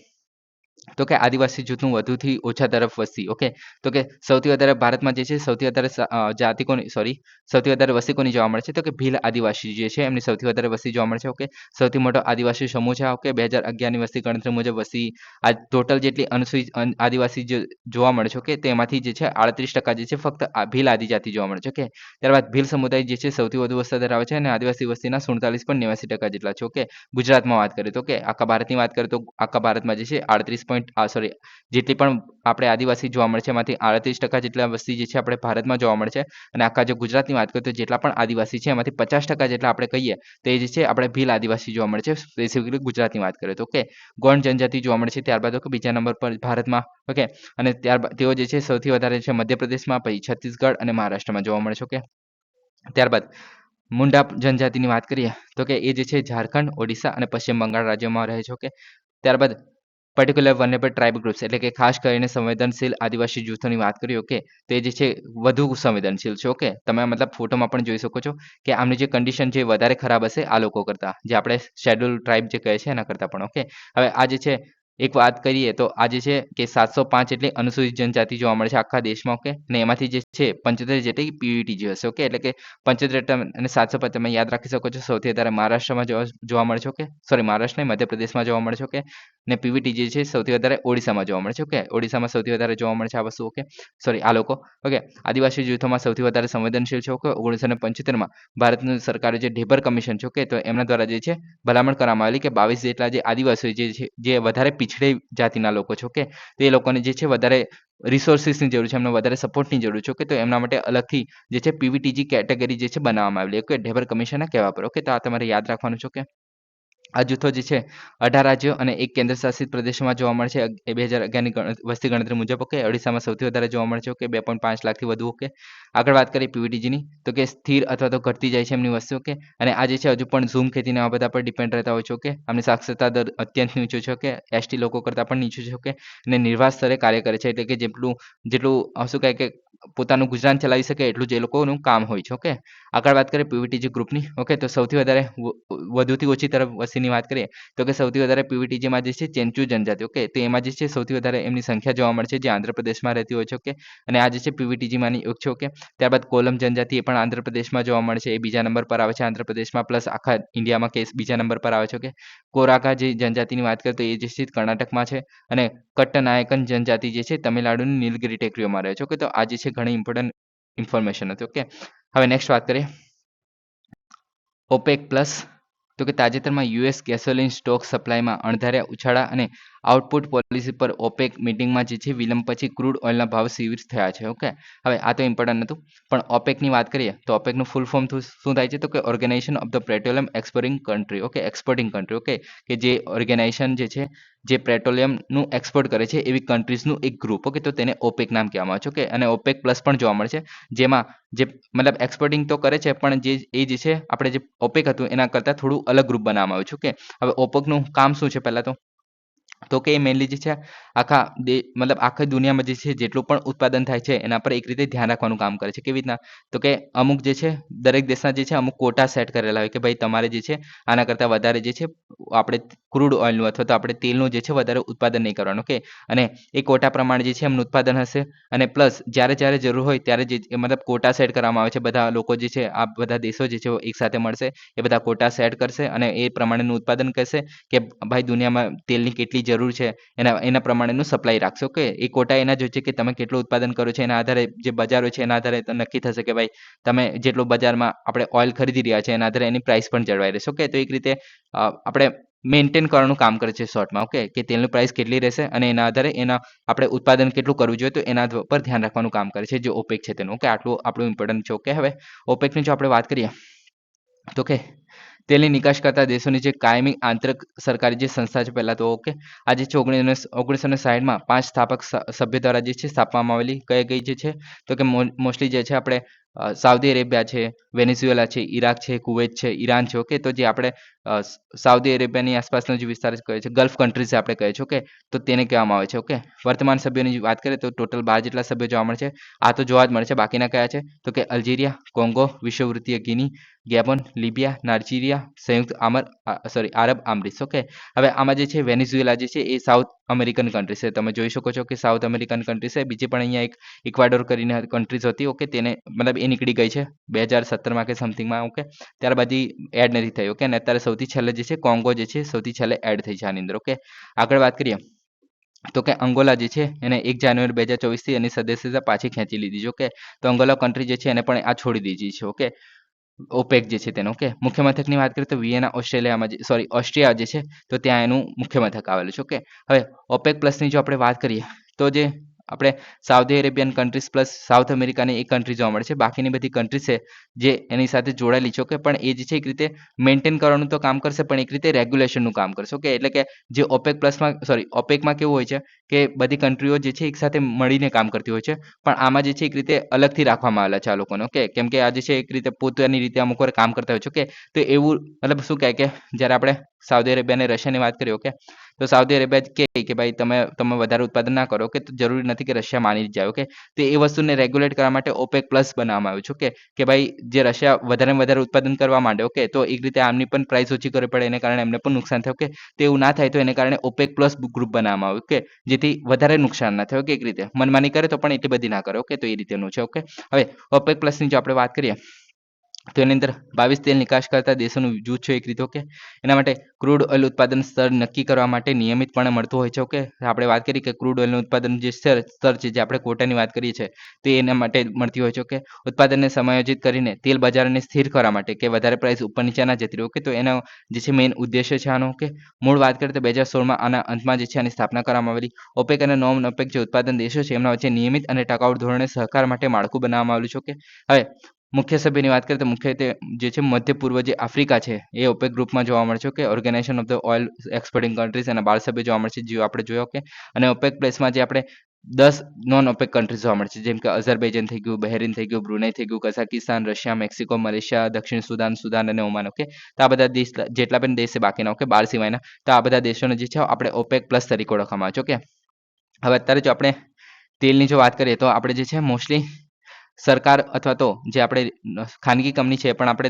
તો કે આદિવાસી જૂથનું વધુથી ઓછા તરફ વસ્તી ઓકે તો કે સૌથી વધારે ભારતમાં જે છે સૌથી વધારે જાતિ કોની સૌથી વધારે વસ્તી કોની જોવા મળે છે તો કે ભીલ આદિવાસી જે છે એમની સૌથી વધારે વસ્તી જોવા મળે છે ઓકે સૌથી મોટો આદિવાસી સમૂહ છે ઓકે 2011ની વસ્તી ગણતરી મુજબ વસ્તી આ ટોટલ જેટલી અનુસૂચિત આદિવાસી જોવા મળે છે ઓકે તેમાંથી જે છે 38% જે છે ફક્ત ભીલ આદિજાતિ જોવા મળે છે ઓકે ત્યારબાદ ભીલ સમુદાય જે છે સૌથી વધુ વસ્તી ધરાવે છે અને આદિવાસી વસ્તીના 47.89% જેટલા છે ઓકે ગુજરાતમાં વાત કરીએ તો કે આખા ભારતની વાત કરીએ તો આખા ભારતમાં જે છે 38 જેટલી પણ આપણે આદિવાસી જોવા મળે છે એમાંથી 38% જેટલા વસ્તી જે છે આપણે ભારતમાં જોવા મળે છે અને આખા જો ગુજરાતની વાત કરીએ તો જેટલા પણ આદિવાસી છે એમાંથી 50% જેટલા આપણે કહીએ તે જે છે આપણે ભીલ આદિવાસી જોવા મળે છે સ્પેસિફિકલી ગુજરાતની વાત કરીએ તો ઓકે ગોંડ જનજાતિ જોવા મળે છે ત્યારબાદ ઓકે બીજા નંબર પર ભારતમાં ઓકે અને ત્યારબાદ તેઓ જે છે સૌથી વધારે છે મધ્યપ્રદેશમાં પછી છત્તીસગઢ અને મહારાષ્ટ્રમાં જોવા મળે છે ઓકે ત્યારબાદ મુંડા જનજાતિની વાત કરીએ તો કે એ જે છે ઝારખંડ ઓડિશા અને પશ્ચિમ બંગાળ રાજ્યોમાં રહે છે ઓકે ત્યારબાદ પર્ટિક્યુલર વલ્નરેબલ ટ્રાઇબલ ગ્રુપ્સ એટલે કે ખાસ કરીને સંવેદનશીલ આદિવાસી જૂથોની વાત કરીએ ઓકે તો એ જે છે વધુ સંવેદનશીલ છે ઓકે તમે મતલબ ફોટોમાં પણ જોઈ શકો છો કે આમની જે કન્ડિશન છે વધારે ખરાબ હશે આ લોકો કરતાં જે આપણે શેડ્યુલ ટ્રાઇબ જે કહે છે એના કરતાં પણ ઓકે હવે આ જે છે એક વાત કરીએ તો આજે છે કે 705 એટલી અનુસૂચિત જનજાતિ જોવા મળે છે આખા દેશમાં ઓકે અને એમાંથી જે છે 75 જેટલી પીવીટી હશે ઓકે એટલે કે 75 અને 705 તમે યાદ રાખી શકો છો સૌથી વધારે મહારાષ્ટ્રમાં જોવા મળે છે ઓકે સોરી મહારાષ્ટ્ર નહીં મધ્યપ્રદેશમાં જોવા મળે છે ઓકે ને પીવીટી જે છે સૌથી વધારે ઓડિશામાં જોવા મળે છે ઓકે ઓડિશામાં સૌથી વધારે જોવા મળે છે આ વસ્તુ ઓકે સોરી આ લોકો ઓકે આદિવાસી જૂથોમાં સૌથી વધારે સંવેદનશીલ છે ઓકે 1975માં ભારતની સરકારે જે ઢેબર કમિશન છે ઓકે તો એમના દ્વારા જે છે ભલામણ કરવામાં આવેલી કે 22 જેટલા જે આદિવાસીઓ જે છે જે વધારે પીછડી જાતિના લોકો છે ઓકે તે લોકોને જે છે વધારે રિસોર્સિસની જરૂર છે એમને વધારે સપોર્ટની જરૂર છે ઓકે તો એમના માટે અલગથી જે છે પીવીટીજી કેટેગરી જે છે બનાવવામાં આવેલી ઓકે ઢેબર કમિશનના કહેવા પર ઓકે તો આ તમારે યાદ રાખવાનું છે ઓકે આ જૂથો જે છે 18 રાજ્યો અને એક કેન્દ્ર શાસિત પ્રદેશમાં જોવા મળે છે 2011ની વસ્તી ગણતરી મુજબ ઓકે ઓડિશામાં સૌથી વધારે જોવા મળે છે ઓકે 2.5 લાખથી વધુ ઓકે આગળ વાત કરીએ પીવીટીજીની તો કે સ્થિર અથવા તો ઘટતી જાય છે એમની વસ્તી ઓકે અને આ જે છે હજુ પણ ઝૂમ ખેતીને આવા બધા પર ડિપેન્ડ રહેતા હોય છે ઓકે આમની સાક્ષરતા દર અત્યંત નીચું છે ઓકે એસટી લોકો કરતાં પણ નીચું છે ઓકે અને નિર્વાહ સ્તરે કાર્ય કરે છે એટલે કે જેટલું શું કહે કે પોતાનું ગુજરાન ચલાવી શકે એટલું જ એ લોકોનું કામ હોય છે ઓકે આગળ વાત કરીએ પીવીટીજી ગ્રુપની ઓકે તો સૌથી વધારે વધુથી ઓછી તરફ વસ્તીની વાત કરીએ તો કે સૌથી વધારે પીવીટીજીમાં જે છે ચેન્ચુ જનજાતિ ઓકે તો એમાં જે છે સૌથી વધારે એમની સંખ્યા જોવા મળે છે જે આંધ્રપ્રદેશમાં રહેતી હોય છે ઓકે અને આ જે છે પીવીટીજીમાંની એક છે ઓકે ત્યારબાદ કોલમ જનજાતિ એ પણ આંધ્રપ્રદેશમાં જોવા મળે છે એ બીજા નંબર પર આવે છે આંધ્રપ્રદેશમાં પ્લસ આખા ઇન્ડિયામાં કેસ બીજા નંબર પર આવે છે ઓકે કોરાકા જે જનજાતિની વાત કરીએ તો એ જે છે કર્ણાટકમાં છે અને કટ્ટનાયકન જનજાતિ જે છે તમિલનાડુની નીલગિરી ટેકરીઓમાં રહે છે ઓકે તો આ જે છે ઘણી ઇમ્પોર્ટન્ટ ઇન્ફોર્મેશન હતી ઓકે હવે નેક્સ્ટ વાત કરીએ ઓપેક પ્લસ તો કે તાજેતરમાં યુએસ ગેસોલિન સ્ટોક સપ્લાયમાં અણધાર્યા ઉછાળા અને આઉટપુટ પોલિસી પર ઓપેક મિટિંગમાં જે છે વિલંબ પછી ક્રૂડ ઓઇલના ભાવ સ્થિર થયા છે ઓકે હવે આ તો ઇમ્પોર્ટન્ટ હતું પણ ઓપેકની વાત કરીએ તો ઓપેકનું ફૂલ ફોર્મ શું થાય છે તો કે organization of the petroleum exporting country okay exporting country okay કે જે ઓર્ગેનાઇઝેશન જે છે જે પેટ્રોલિયમનું એક્સપોર્ટ કરે છે એવી કન્ટ્રીઝનું એક ગ્રુપ ઓકે તો તેને ઓપેક નામ કહેવામાં આવે છે ઓકે અને ઓપેક પ્લસ પણ જોવા મળે છે જેમાં જે મતલબ એક્સપોર્ટિંગ તો કરે છે પણ જે છે આપણે જે ઓપેક હતું એના કરતાં થોડું અલગ ગ્રુપ બનાવવામાં આવ્યું છે ઓકે હવે ઓપેકનું કામ શું છે પહેલાં તો કે એ મેઇનલી જે છે મતલબ આખી દુનિયામાં જે છે જેટલું પણ ઉત્પાદન થાય છે એના પર એક રીતે ધ્યાન રાખવાનું કામ કરે છે કેવી રીતના તો કે અમુક જે છે દરેક દેશના જે છે અમુક કોટા સેટ કરેલા હોય કે ભાઈ તમારે જે છે આના કરતાં વધારે જે છે આપણે ક્રૂડ ઓઇલનું અથવા તો આપણે તેલનું જે છે વધારે ઉત્પાદન નહીં કરવાનું ઓકે અને એ કોટા પ્રમાણે જે છે એમનું ઉત્પાદન હશે અને પ્લસ જ્યારે જરૂર હોય ત્યારે જે મતલબ કોટા સેટ કરવામાં આવે છે બધા લોકો જે છે આ બધા દેશો જે છે એક સાથે મળશે એ બધા કોટા સેટ કરશે અને એ પ્રમાણેનું ઉત્પાદન કરશે કે ભાઈ દુનિયામાં તેલની કેટલી જરૂર છે એના પ્રમાણેનું સપ્લાય રાખશો કે એ કોટા એના જ હોય છે કે તમે કેટલું ઉત્પાદન કરો છો એના આધારે જે બજારો છે એના આધારે નક્કી થશે કે ભાઈ તમે જેટલું બજારમાં આપણે ઓઇલ ખરીદી રહ્યા છે એના આધારે એની પ્રાઇસ પણ જળવાઈ રહેશે ઓકે તો એક રીતે આપણે મેન્ટેન કરવાનું કામ કરે છે શોર્ટમાં. ઓકે, કે તેલની પ્રાઇસ કેટલી રહેશે અને એના આધારે એના આપણે ઉત્પાદન કેટલું કરવું જોઈએ તો એના પર ધ્યાન રાખવાનું કામ કરે છે જે ઓપેક છે તેનું. ઓકે, આટલું આપણું ઇમ્પોર્ટન્ટ છે. ઓકે, હવે ઓપેકની જો આપણે વાત કરીએ તો કે તેલની નિકાસ કરતા દેશોની જે કાયમી આંતરિક સરકારી જે સંસ્થા છે પહેલા તો. ઓકે, આ જે છે 1960માં 5 સ્થાપક સભ્ય દ્વારા જે છે સ્થાપવામાં આવેલી કઈ જે છે તો કે મોસ્ટલી જે છે આપણે સાઉદી અરેબિયા છે, વેનેઝુએલા છે, ઈરાક છે, કુવૈત છે, ઈરાન છે. ઓકે, તો જે આપણે સાઉદી અરેબિયાની આસપાસનો જે વિસ્તાર કહે છે ગલ્ફ કન્ટ્રીઝ આપણે કહે છે. ઓકે, તો તેને કહેવામાં આવે છે. ઓકે, વર્તમાન સભ્યોની વાત કરીએ તો ટોટલ 12 જેટલા સભ્યો જોવા મળે છે. આ તો જોવા જ મળે છે. બાકીના કયા છે તો કે અલ્જીરિયા, કોંગો, વિષુવવૃત્તીય ગિની, ગેબોન, લિબિયા, નાઇજીરિયા, સંયુક્ત આરબ અમીરાત. ઓકે, હવે આમાં જે છે વેનેઝુએલા જે છે એ સાઉથ અમેરિકન કન્ટ્રી છે. તમે જોઈ શકો છો કે સાઉથ અમેરિકન કન્ટ્રી છે. બીજી પણ અહીંયા એક ઇક્વાડોર કરીને કન્ટ્રીઝ હતી. ઓકે, તેને મતલબ એ નીકળી ગઈ છે 2017માં કે સમથિંગમાં. ઓકે, ત્યારબાદ એડ નથી થઈ. ઓકે, અને અત્યારે સૌથી છેલ્લે જે છે કોંગો જે છે સૌથી છેલ્લે એડ થઈ છે આની અંદર. ઓકે, આગળ વાત કરીએ તો કે અંગોલા જે છે એને 1 જાન્યુઆરી 2024થી એની સદસ્યતા પાછી ખેંચી લીધી છે. ઓકે, તો અંગોલા કન્ટ્રી જે છે એને પણ આ છોડી દીધી છે. ઓકે, ઓપેક જે છે તેનો. ઓકે, મુખ્ય મથકની વાત કરીએ તો વિયેના ઓસ્ટ્રિયા જે છે તો ત્યાં એનું મુખ્ય મથક આવેલું છે. ઓકે, હવે ઓપેક પ્લસની જો આપણે વાત કરીએ તો જે આપણે Saudi Arabian countries plus south અમેરિકાની એક કન્ટ્રી જોવા મળે છે. બાકીની બધી કન્ટ્રી છે જે એની સાથે જોડાયેલી છે. ઓકે, પણ એ જે છે એક રીતે મેન્ટેન કરવાનું તો કામ કરશે પણ એક રીતે રેગ્યુલેશનનું કામ કરશે. ઓકે, એટલે કે જે ઓપેકમાં કેવું હોય છે કે બધી કન્ટ્રીઓ જે છે એક સાથે મળીને કામ કરતી હોય છે પણ આમાં જે છે એક રીતે અલગથી રાખવામાં આવેલા છે આ લોકોને. ઓકે, કેમ કે આ જે છે એક રીતે પોતાની રીતે અમુક વાર કામ કરતા હોય છે. ઓકે, તો એવું મતલબ શું કહે કે જ્યારે આપણે સાઉદી અરેબિયા અને રશિયાની વાત કરીએ. ઓકે, તો સાઉદી અરેબિયા કહે કે ભાઈ તમે વધારે ઉત્પાદન ના કરો. ઓકે, તો જરૂરી નથી કે રશિયા માની જ જાય. ઓકે, તો એ વસ્તુને રેગ્યુલેટ કરવા માટે ઓપેક પ્લસ બનાવવામાં આવ્યું છે. ઓકે, કે ભાઈ જે રશિયા વધારે ઉત્પાદન કરવા માંડે. ઓકે, તો એક રીતે આમની પણ પ્રાઇસ ઓછી કરવી પડે એને કારણે એમને પણ નુકસાન થાય. ઓકે, તો એવું ના થાય તો એને કારણે ઓપેક પ્લસ ગ્રુપ બનાવવામાં આવ્યું. ઓકે, જેથી વધારે નુકસાન ના થાય. ઓકે, એક રીતે મનમાની કરે તો પણ એટલી બધી ના કરે. ઓકે, તો એ રીતેનું છે. ઓકે, હવે ઓપેક પ્લસની જો આપણે વાત કરીએ તો એની અંદર 22 તેલ નિકાસ કરતા દેશોનું જૂથ છે એક રીતે. ઓકે, એના માટે ક્રૂડ ઓઇલ ઉત્પાદન સ્તર નક્કી કરવા માટે નિયમિતપણે મળતું હોય છે. ઓકે, આપણે વાત કરી કે ક્રૂડ ઓઇલનું ઉત્પાદન જે સ્તર છે જે આપણે કોટાની વાત કરીએ છીએ તે એના માટે મળતી હોય છે. ઓકે, ઉત્પાદનને સમાયોજિત કરીને તેલ બજારને સ્થિર કરવા માટે કે વધારે પ્રાઇસ ઉપર નીચે ના જતી રહે. ઓકે, તો એનો જે છે મેઇન ઉદ્દેશ્ય છે આનો. ઓકે, મૂળ વાત કરીએ તો 2016માં આના અંતમાં જે છે આની સ્થાપના કરવામાં આવેલી. ઓપેક અને નોન ઓપેક જે ઉત્પાદન દેશો છે એમના વચ્ચે નિયમિત અને ટકાઉ ધોરણે સહકાર માટે માળખું બનાવવામાં આવેલું છે. ઓકે, હવે મુખ્ય સભ્યની વાત કરીએ તો મુખ્યત્વે જે છે મધ્ય પૂર્વ જે આફ્રિકા છે એ ઓપેક ગ્રુપમાં જોવા મળે છે. Okay, organization of the oil exporting countries એના 12 સભ્યો જોવા મળે છે જે આપણે જોયો. ઓકે, અને ઓપેક પ્લસમાં જે આપણે 10 નોન ઓપેક કન્ટ્રીઝ જોવા મળે છે જેમ કે અઝરબૈજાન થઈ ગયું, બહેરીન થઈ ગયું, બ્રુનેઈ થઈ ગયું, કઝાકિસ્તાન, રશિયા, મેક્સિકો, મલેશિયા, દક્ષિણ સુદાન અને ઓમાન. ઓકે, તો આ બધા દેશ જેટલા પણ દેશ છે બાકીના. ઓકે, 12 સિવાયના, તો આ બધા દેશોને જે છે આપણે ઓપેક પ્લસ તરીકે ઓળખવામાં આવે છે. ઓકે, હવે અત્યારે જો આપણે તેલની જો વાત કરીએ તો આપણે જે છે મોસ્ટલી સરકાર અથવા તો જે આપણે ખાનગી કંપની છે પણ આપણે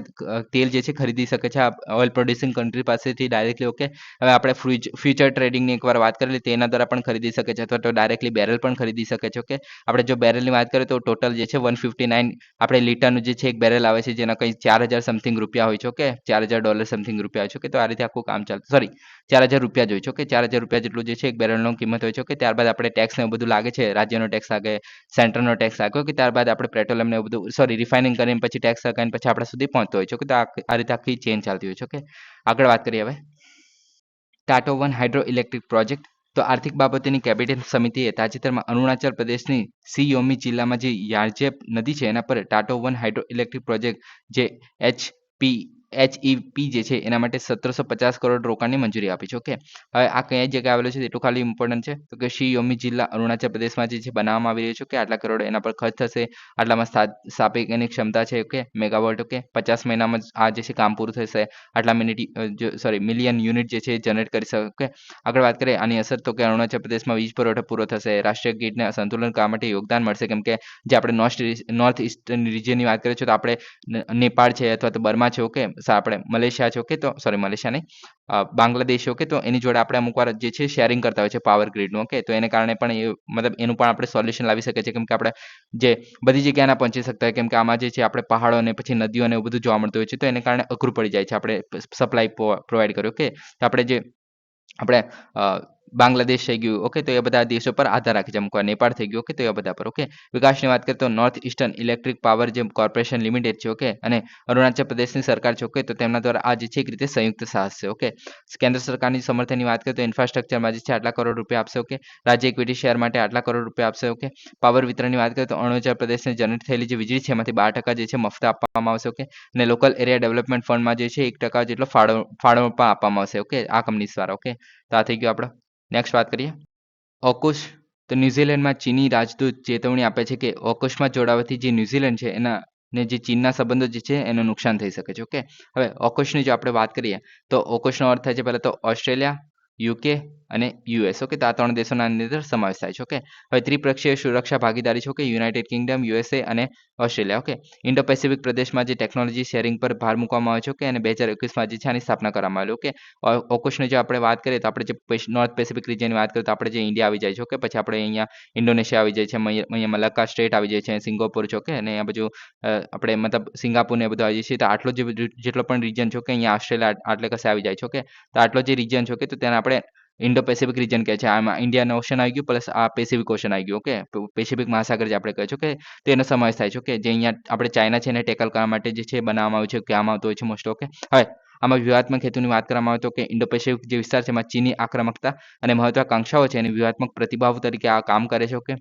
તેલ જે છે ખરીદી શકે છે આ ઓઇલ પ્રોડ્યુસિંગ કન્ટ્રી પાસેથી ડાયરેક્ટલી. ઓકે, હવે આપણે ફ્યુચર ટ્રેડિંગની એકવાર વાત કરેલી તેના દ્વારા પણ ખરીદી શકે છે અથવા તો ડાયરેક્ટલી બેરલ પણ ખરીદી શકે છે. ઓકે, આપણે જો બેરલની વાત કરીએ તો ટોટલ જે છે 159 આપણે લીટરનું જે છે એક બેરલ આવે છે જેના કંઈ 4000 સમથિંગ રૂપિયા હોય છે. ઓકે, $4000 સમથિંગ રૂપિયા હોય છે. ઓકે, તો આ રીતે આખું કામ ચાલતું 4000 રૂપિયા જ હોય છે. ઓકે, 4000 રૂપિયા જેટલું જે છે એક બેરલનો કિંમત હોય છે. ઓકે, ત્યારબાદ આપણે ટેક્સ ને એવું બધું લાગે છે, રાજ્યનો ટેક્સ લાગે, સેન્ટ્રલનો ટેક્સ લાગે. ઓકે, ત્યારબાદ આપણે પેટ્રોલિયમ ને એવું બધું રિફાઇનિંગ કરીને પછી ટેક્સ લગાવીને પછી આપણા સુધી પહોંચતો હોય છે. ઓકે, તો આ રીતે આખી ચેન ચાલતી હોય છે. ઓકે, આગળ વાત કરીએ હવે ટાટો 1 હાઇડ્રો ઇલેક્ટ્રિક પ્રોજેક્ટ. તો આર્થિક બાબતોની કેબિનેટ સમિતિએ તાજેતરમાં અરુણાચલ પ્રદેશની સિયોમી જિલ્લામાં જે યારજેપ નદી છે એના પર ટાટો 1 હાઇડ્રો ઇલેક્ટ્રિક પ્રોજેક્ટ જે HEP જે છે એના માટે 1750 કરોડ રોકાણની મંજૂરી આપી છે. ઓકે, હવે આ કઈ જગ્યાએ આવેલું છે એટલું ખાલી ઇમ્પોર્ટન્ટ છે તો કે શિયોમી જિલ્લા અરુણાચલ પ્રદેશમાં જે છે બનાવવામાં આવી રહ્યું છે. કે આટલા કરોડ એના પર ખર્ચ થશે, આટલામાં સ્થાપિત એની ક્ષમતા છે. Okay, megawatt. ઓકે, 50 મહિનામાં આ જે છે કામ પૂરું થશે, આટલા મિલિયન યુનિટ જે છે એ જનરેટ કરી શકે. ઓકે, આગળ વાત કરીએ આની અસર તો કે અરુણાચલ પ્રદેશમાં વીજ પુરવઠો પૂરો થશે, રાષ્ટ્રીય ગ્રીડને સંતુલન કરવા માટે યોગદાન મળશે. કેમ કે જે આપણે નોર્થ ઇસ્ટર્ન રિજિયનની વાત કરીએ છીએ તો આપણે નેપાળ છે અથવા તો બર્મા છે. ઓકે, આપણે મલેશિયા છે. ઓકે, તો મલેશિયા નહીં, બાંગ્લાદેશ. ઓકે, તો એની જોડે આપણે અમુક વાર જે છે શેરિંગ કરતા હોય છે પાવર ગ્રીડનું. ઓકે, તો એને કારણે પણ મતલબ એનું પણ આપણે સોલ્યુશન લાવી શકીએ છીએ કેમ કે આપણે જે બધી જગ્યાએ ના પહોંચી શકતા હોય કેમ કે આમાં જે છે આપણે પહાડો અને પછી નદીઓ અને એવું બધું જોવા મળતું હોય છે તો એને કારણે અઘરું પડી જાય છે આપણે સપ્લાય પ્રોવાઈડ કર્યો. ઓકે, તો આપણે બાંગ્લાદેશ થઈ ગયું, ઓકે, તો એ બધા દેશો પર આધાર રાખે છે. અમુક વાર નેપાળ થઈ ગયું, ઓકે, તો એ બધા પર, ઓકે. વિકાસની વાત કરીએ તો નોર્થ ઈસ્ટર્ન ઇલેક્ટ્રિક પાવર જે કોર્પોરેશન લિમિટેડ છે, ઓકે, અને અરુણાચલ પ્રદેશની સરકાર છે, ઓકે, તો તેમના દ્વારા આ જે છે એક રીતે સંયુક્ત સાહસ છે, ઓકે. કેન્દ્ર સરકારની સમર્થનની વાત કરીએ તો ઇન્ફ્રાસ્ટ્રક્ચરમાં જે છે આટલા કરોડ રૂપિયા આપશે, ઓકે. રાજ્ય ઇક્વિટી શેર માટે આટલા કરોડ રૂપિયા આપશે, ઓકે. પાવર વિતરણની વાત કરીએ તો અરુણાચલ પ્રદેશને જનરેટ થયેલી જે વીજળી છે એમાંથી 12% જે છે મફત આપવામાં આવશે, ઓકે. અને લોકલ એરિયા ડેવલપમેન્ટ ફંડમાં જે છે 1% જેટલો ફાળો પણ આપવામાં આવશે, ઓકે, આ કંપની દ્વારા, ઓકે. તો આ થઈ ગયું આપણો. નેક્સ્ટ વાત કરીએ ઓકુશ. તો ન્યુઝીલેન્ડમાં ચીની રાજદૂત ચેતવણી આપે છે કે ઓકુશમાં જોડાવાથી જે ન્યુઝીલેન્ડ છે એના ને જે ચીનના સંબંધો જે છે એનું નુકસાન થઈ શકે છે, ઓકે. હવે ઓકુશની જો આપણે વાત કરીએ તો ઓકુશનો અર્થ થાય છે પહેલાં તો ઓસ્ટ્રેલિયા, યુકે અને યુએસ, ઓકે. તો આ 3 દેશોના અંદર સમાવેશ થાય છે, ઓકે. હવે ત્રિપક્ષીય સુરક્ષા ભાગીદારી છે, ઓકે. યુનાઇટેડ કિંગડમ, યુએસએ અને ઓસ્ટ્રેલિયા, ઓકે. ઇન્ડો પેસિફિક પ્રદેશમાં જે ટેકનોલોજી શેરિંગ પર ભાર મૂકવામાં આવે છે, ઓકે, અને 2021માં જે છે આની સ્થાપના કરવામાં આવેલી, ઓકે. ઓકુશની જો આપણે વાત કરીએ તો આપણે જે નોર્થ પેસિફિક રિજિયનની વાત કરીએ તો આપણે જે ઇન્ડિયા આવી જાય છે, ઓકે. પછી આપણે અહીંયા ઇન્ડોનેશિયા આવી જાય છે, અહીંયા મલાક્કા સ્ટેટ આવી જાય છે, સિંગાપોર છે, ઓકે. અને અહીંયા બાજુ આપણે મતલબ સિંગાપુર ને એ બધું આવી જાય છે. તો આટલો જેટલો પણ રિજિયન છે, ઓકે, અહીંયા ઓસ્ટ્રેલિયા આટલે કસે આવી જાય છે, ઓકે. તો આટલો જે રિજિયન છે, ઓકે, તો તેને આપણે ઇન્ડો પેસિફિક રિજન કહે છે. આમાં ઇન્ડિયન ઓશન આવી ગયું પ્લસ આ પેસિફિક ઓશન આવી ગયું, ઓકે. પેસિફિક મહાસાગર જે આપણે કહે છે, ઓકે, તો એનો સમાવેશ થાય છે, ઓકે. જે અહીંયા આપણે ચાઇના છે એને ટેકલ કરવા માટે જે છે બનાવવામાં આવ્યું છે, કહેવામાં આવતું હોય છે મોસ્ટ, ઓકે. હવે આમાં વ્યૂહાત્મક હેતુની વાત કરવામાં આવે તો કે ઇન્ડો પેસિફિક જે વિસ્તાર છે એમાં ચીની આક્રમકતા અને મહત્વાકાંક્ષાઓ છે એની વ્યૂહાત્મક પ્રતિભાવ તરીકે આ કામ કરે છે, ઓકે.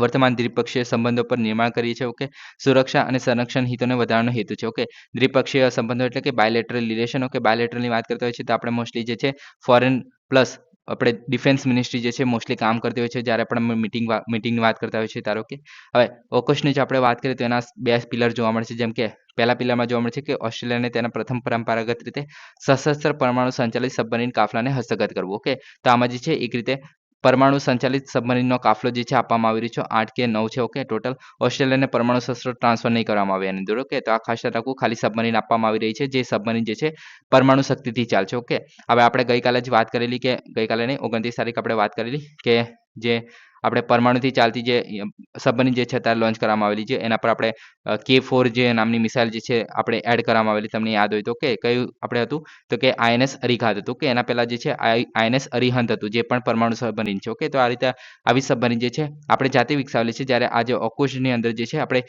વર્તમાન દ્વિપક્ષીય સંબંધો પર નિર્માણ કરીએ છીએ, ઓકે. સુરક્ષા અને સંરક્ષણ હિતોને વધારવાનો હેતુ છે, ઓકે. દ્વિપક્ષીય સંબંધો એટલે કે બાયલેટરલ રિલેશન, ઓકે. બાયલેટરલની વાત કરતા હોય છે તો આપણે મોસ્ટલી જે છે ફોરેન પ્લસ આપણે ડિફેન્સ મિનિસ્ટ્રી જે છે મોસ્ટલી કામ કરતી હોય છે જ્યારે પણ અમે મીટિંગની વાત કરતા હોય છે ધારો કે. હવે ઓકુશની જો આપણે વાત કરીએ તો એના 2 પિલર જોવા મળે છે, જેમ કે પહેલા પિલરમાં જોવા મળે છે કે ઓસ્ટ્રેલિયાને તેના પ્રથમ પરંપરાગત રીતે સશસ્ત્ર પરમાણુ સંચાલિત સબમરીન કાફલાને હસ્તગત કરવું, ઓકે. તો આમાં જે છે એક રીતે પરમાણુ સંચાલિત સબમરીનનો કાફલો જે છે આપવામાં આવી રહ્યો છે 8 કે 9 છે, ઓકે. ટોટલ ઓસ્ટ્રેલિયાને પરમાણુ શસ્ત્રો ટ્રાન્સફર નહીં કરવામાં આવે એની અંદર, ઓકે. તો આ ખાસ યાદ રાખવું, ખાલી સબમરીન આપવામાં આવી રહી છે જે સબમરીન જે છે પરમાણુ શક્તિથી ચાલશે, ઓકે. હવે આપણે ગઈકાલે જ વાત કરેલી કે ગઈકાલે નહીં 29 તારીખ આપણે વાત કરેલી કે જે આપણે પરમાણુથી ચાલતી જે સબમરીન જે છે અત્યારે લોન્ચ કરવામાં આવેલી છે એના પર આપણે K4 જે નામની મિસાઇલ જે છે આપણે એડ કરવામાં આવેલી, તમને યાદ હોય તો, કે કયું આપણે હતું તો કે આઈએનએસ અરિઘાત હતું, કે એના પહેલા જે છે આઈએનએસ અરિહંત હતું જે પણ પરમાણુ સબમરીન છે, ઓકે. તો આ રીતે આવી સબમરીન જે છે આપણે જાતે વિકસાવેલી છે, જ્યારે આ જે ઓકુશની અંદર જે છે આપણે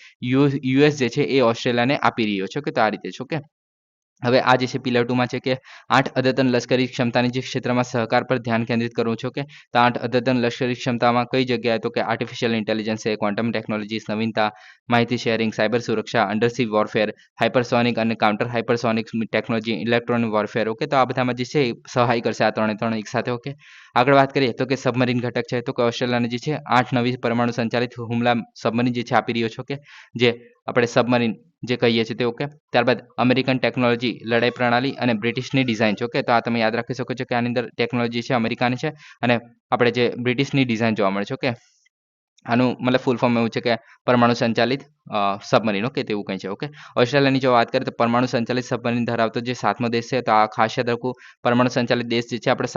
યુએસ જે છે એ ઓસ્ટ્રેલિયાને આપી રહ્યો છે, ઓકે. તો આ રીતે છે, ઓકે. હવે આ જે છે પિલર 2માં છે કે 8 અદ્યતન લશ્કરી ક્ષમતાની જે ક્ષેત્રમાં સહકાર પર ધ્યાન કેન્દ્રિત કરવું છે, ઓકે. તો 8 અદ્યતન લશ્કરી ક્ષમતામાં કઈ જગ્યાએ તો કે આર્ટિફિશિયલ ઇન્ટેલિજન્સ છે, ક્વોન્ટમ ટેકનોલોજીસ, નવીનતા, માહિતી શેરિંગ, સાયબર સુરક્ષા, અંડરસી વોરફેર, હાઇપરસોનિક અને counter hypersonic technology, electronic warfare, okay. તો આ બધામાં જે છે સહાય કરશે આ ત્રણે એક સાથે, ઓકે. આગળ વાત કરીએ તો કે સબમરીન ઘટક છે તો કે ઓસ્ટ્રેલિયાને જે છે 8 નવી પરમાણુ સંચાલિત હુમલા સબમરીન જે છે આપી રહ્યો છે, ઓકે. જે આપણે સબમરીન જે કહીએ છીએ તે, ઓકે. ત્યારબાદ અમેરિકન ટેકનોલોજી લડાઈ પ્રણાલી અને બ્રિટિશની ડિઝાઇન છે, ઓકે. તો આ તમે યાદ રાખી શકો છો કે આની અંદર ટેકનોલોજી છે અમેરિકાની છે અને આપણે જે બ્રિટિશની ડિઝાઇન જોવા મળે છે, ઓકે. આનું મતલબ ફૂલ ફોર્મ એવું છે કે પરમાણુ સંચાલિત સબમરીન, ઓકે. તેવું કંઈ છે, ઓકે. ઓસ્ટ્રેલિયાની જો વાત કરીએ તો પરમાણુ સંચાલિત સબમરીન ધરાવતો જે 7મો દેશ છે, તો આ ખાસ યાદ રાખવું, પરમાણુ સંચાલિત દેશ જે છે આપણે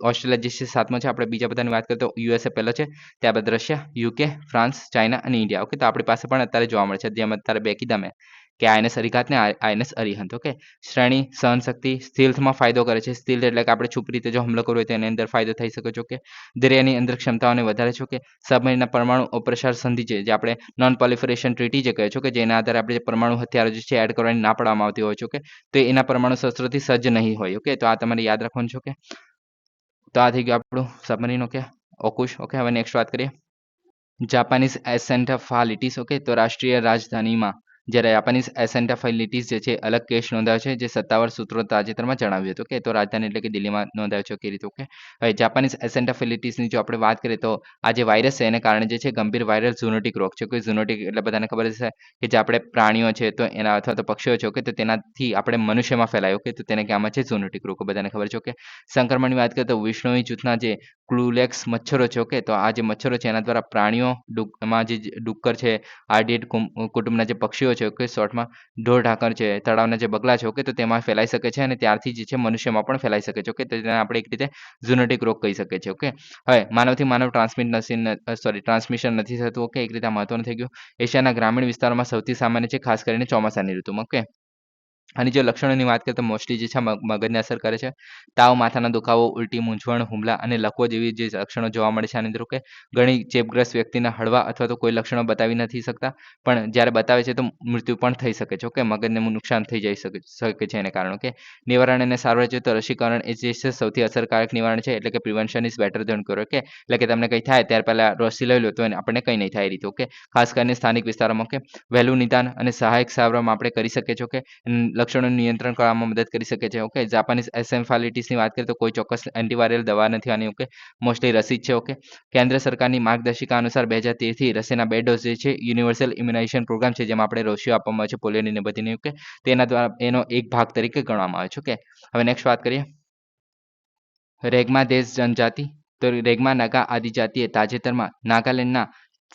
ઓસ્ટ્રેલિયા જે છે 7મો છે. આપણે બીજા બધાની વાત કરીએ તો યુએસએ પહેલો છે, ત્યારબાદ રશિયા, યુકે, ફ્રાન્સ, ચાઇના અને ઇન્ડિયા, ઓકે. તો આપણી પાસે પણ અત્યારે જોવા મળે છે જેમ અત્યારે બે કીધા મેં કે આઈએનએસ અરિઘાત ને આઈએનએસ અરિહંત, ઓકે. શ્રેણી, સહનશક્તિ, સ્ટીલ્થમાં ફાયદો કરે છે. સ્ટીલ્થ એટલે કે આપણે છુપી રીતે જો હુમલો કરવો હોય તો એની અંદર ફાયદો થઈ શકે છે, ઓકે. દરિયાની અંદર ક્ષમતાઓને વધારે છે, ઓકે. સબમરીનના પરમાણુ અપ્રસાર સંધિ છે જે આપણે નોન પોલિફરેશન ટ્રીટી જે કહે છે કે જેના આધારે આપણે જે પરમાણુ હથિયારો જે છે એડ કરવાની ના પાડવામાં આવતી હોય છે, ઓકે. તો એના પરમાણુ શસ્ત્રોથી સજ્જ નહીં હોય, ઓકે. તો આ તમારે યાદ રાખવાનું છે, ઓકે. તો આ થઈ ગયું આપણું સબમરીન, ઓકે. ઓકુશ, ઓકે. હવે નેક્સ્ટ વાત કરીએ જાપાનીઝ એસેન્ટાફાલિટીસ, ઓકે. તો રાષ્ટ્રીય રાજધાનીમાં જ્યારે જાપાનીઝ એસેન્ટાફાઇલિટીસ જે છે અલગ કેસ નોંધાયો છે જે સત્તાવાર સૂત્રો તાજેતરમાં જણાવ્યું હતું, કે તો રાજધાની એટલે કે દિલ્હીમાં નોંધાયો છે કે રીતે, ઓકે. હવે જાપાનીઝ એસેન્ટાફાઇલિટીસની જો આપણે વાત કરીએ તો આ જે વાયરસ છે એને કારણે જે છે ગંભીર વાયરલ ઝૂનોટિક રોગ છે, કોઈ ઝૂનોટિક એટલે બધાને ખબર છે કે જે આપણે પ્રાણીઓ છે તો એના અથવા તો પક્ષીઓ છે, ઓકે. તો તેનાથી આપણે મનુષ્યમાં ફેલાય, ઓકે. તો તેને કહેવામાં છે ઝૂનોટિક રોગ, બધાને ખબર છે, ઓકે. સંક્રમણની વાત કરીએ તો વિષ્ણુઈ જૂથના જે ક્લુલેક્સ મચ્છરો છે, ઓકે. તો આ જે મચ્છરો છે એના દ્વારા પ્રાણીઓ એમાં જે ડુક્કર છે, આર્ડિયેટ કુટુંબના જે પક્ષીઓ છે, ઓકે. શોર્ટમાં ઢોર ઢાંકર છે, તળાવના જે બગલા છે, ઓકે. તો તેમાં ફેલાઈ શકે છે અને ત્યારથી જે છે મનુષ્યમાં પણ ફેલાઈ શકે છે, ઓકે. તો તેને આપણે એક રીતે ઝૂનોટિક રોગ કહી શકીએ છીએ, ઓકે. હવે માનવથી માનવ ટ્રાન્સમિશન નથી થતું, ઓકે. એક રીતે આ મહત્વનું થઈ ગયું. એશિયાના ગ્રામીણ વિસ્તારોમાં સૌથી સામાન્ય છે ખાસ કરીને ચોમાસાની ઋતુમાં, ઓકે. આની જો લક્ષણોની વાત કરીએ તો મોસ્ટલી જે છે મગજને અસર કરે છે. તાવ, માથાનો દુખાવો, ઉલટી, મૂંઝવણ, હુમલા અને લકવો જેવી જે લક્ષણો જોવા મળે છે. આની અંદર કે ઘણી ચેપગ્રસ્ત વ્યક્તિના હળવા અથવા તો કોઈ લક્ષણો બતાવી નથી શકતા, પણ જ્યારે બતાવે છે તો મૃત્યુ પણ થઈ શકે છે. ઓકે, મગજને નુકસાન થઈ જઈ શકે છે એને કારણે. ઓકે, નિવારણ અને સારવાર જોઈએ તો રસીકરણ એ જે છે સૌથી અસરકારક નિવારણ છે. એટલે કે prevention is better than cure. Okay, એટલે કે તમને કંઈ થાય ત્યારે પહેલા રસી લઈ લો તો આપણને કંઈ નહીં થાય એ રીતે. ઓકે, ખાસ કરીને સ્થાનિક વિસ્તારોમાં. ઓકે, વહેલું નિદાન અને સહાયક સારવારમાં આપણે કરી શકીએ છીએ. ઓકે, લક્ષણોનું નિયંત્રણ કરવામાં મદદ કરી શકે છે. ઓકે, જાપાનીઝ એન્સેફાલિટીસની વાત કરીએ તો કોઈ ચોક્કસ એન્ટીવાયરલ દવા નથી આની. ઓકે, મોસ્ટલી રસી જ છે. ઓકે, કેન્દ્ર સરકારની માર્ગદર્શિકા અનુસાર 2013થી રસીના 2 ડોઝ જે છે યુનિવર્સલ ઇમ્યુનાઇઝેશન પ્રોગ્રામ છે, જેમાં આપણે રસીઓ આપવામાં આવે છે પોલિયોની ને બધીની. ઓકે, તેના દ્વારા એનો એક ભાગ તરીકે ગણવામાં આવે છે. ઓકે, હવે નેક્સ્ટ વાત કરીએ રેગમા દેશ જનજાતિ. તો રેગમા નાગા આદિજાતિએ તાજેતરમાં નાગાલેન્ડના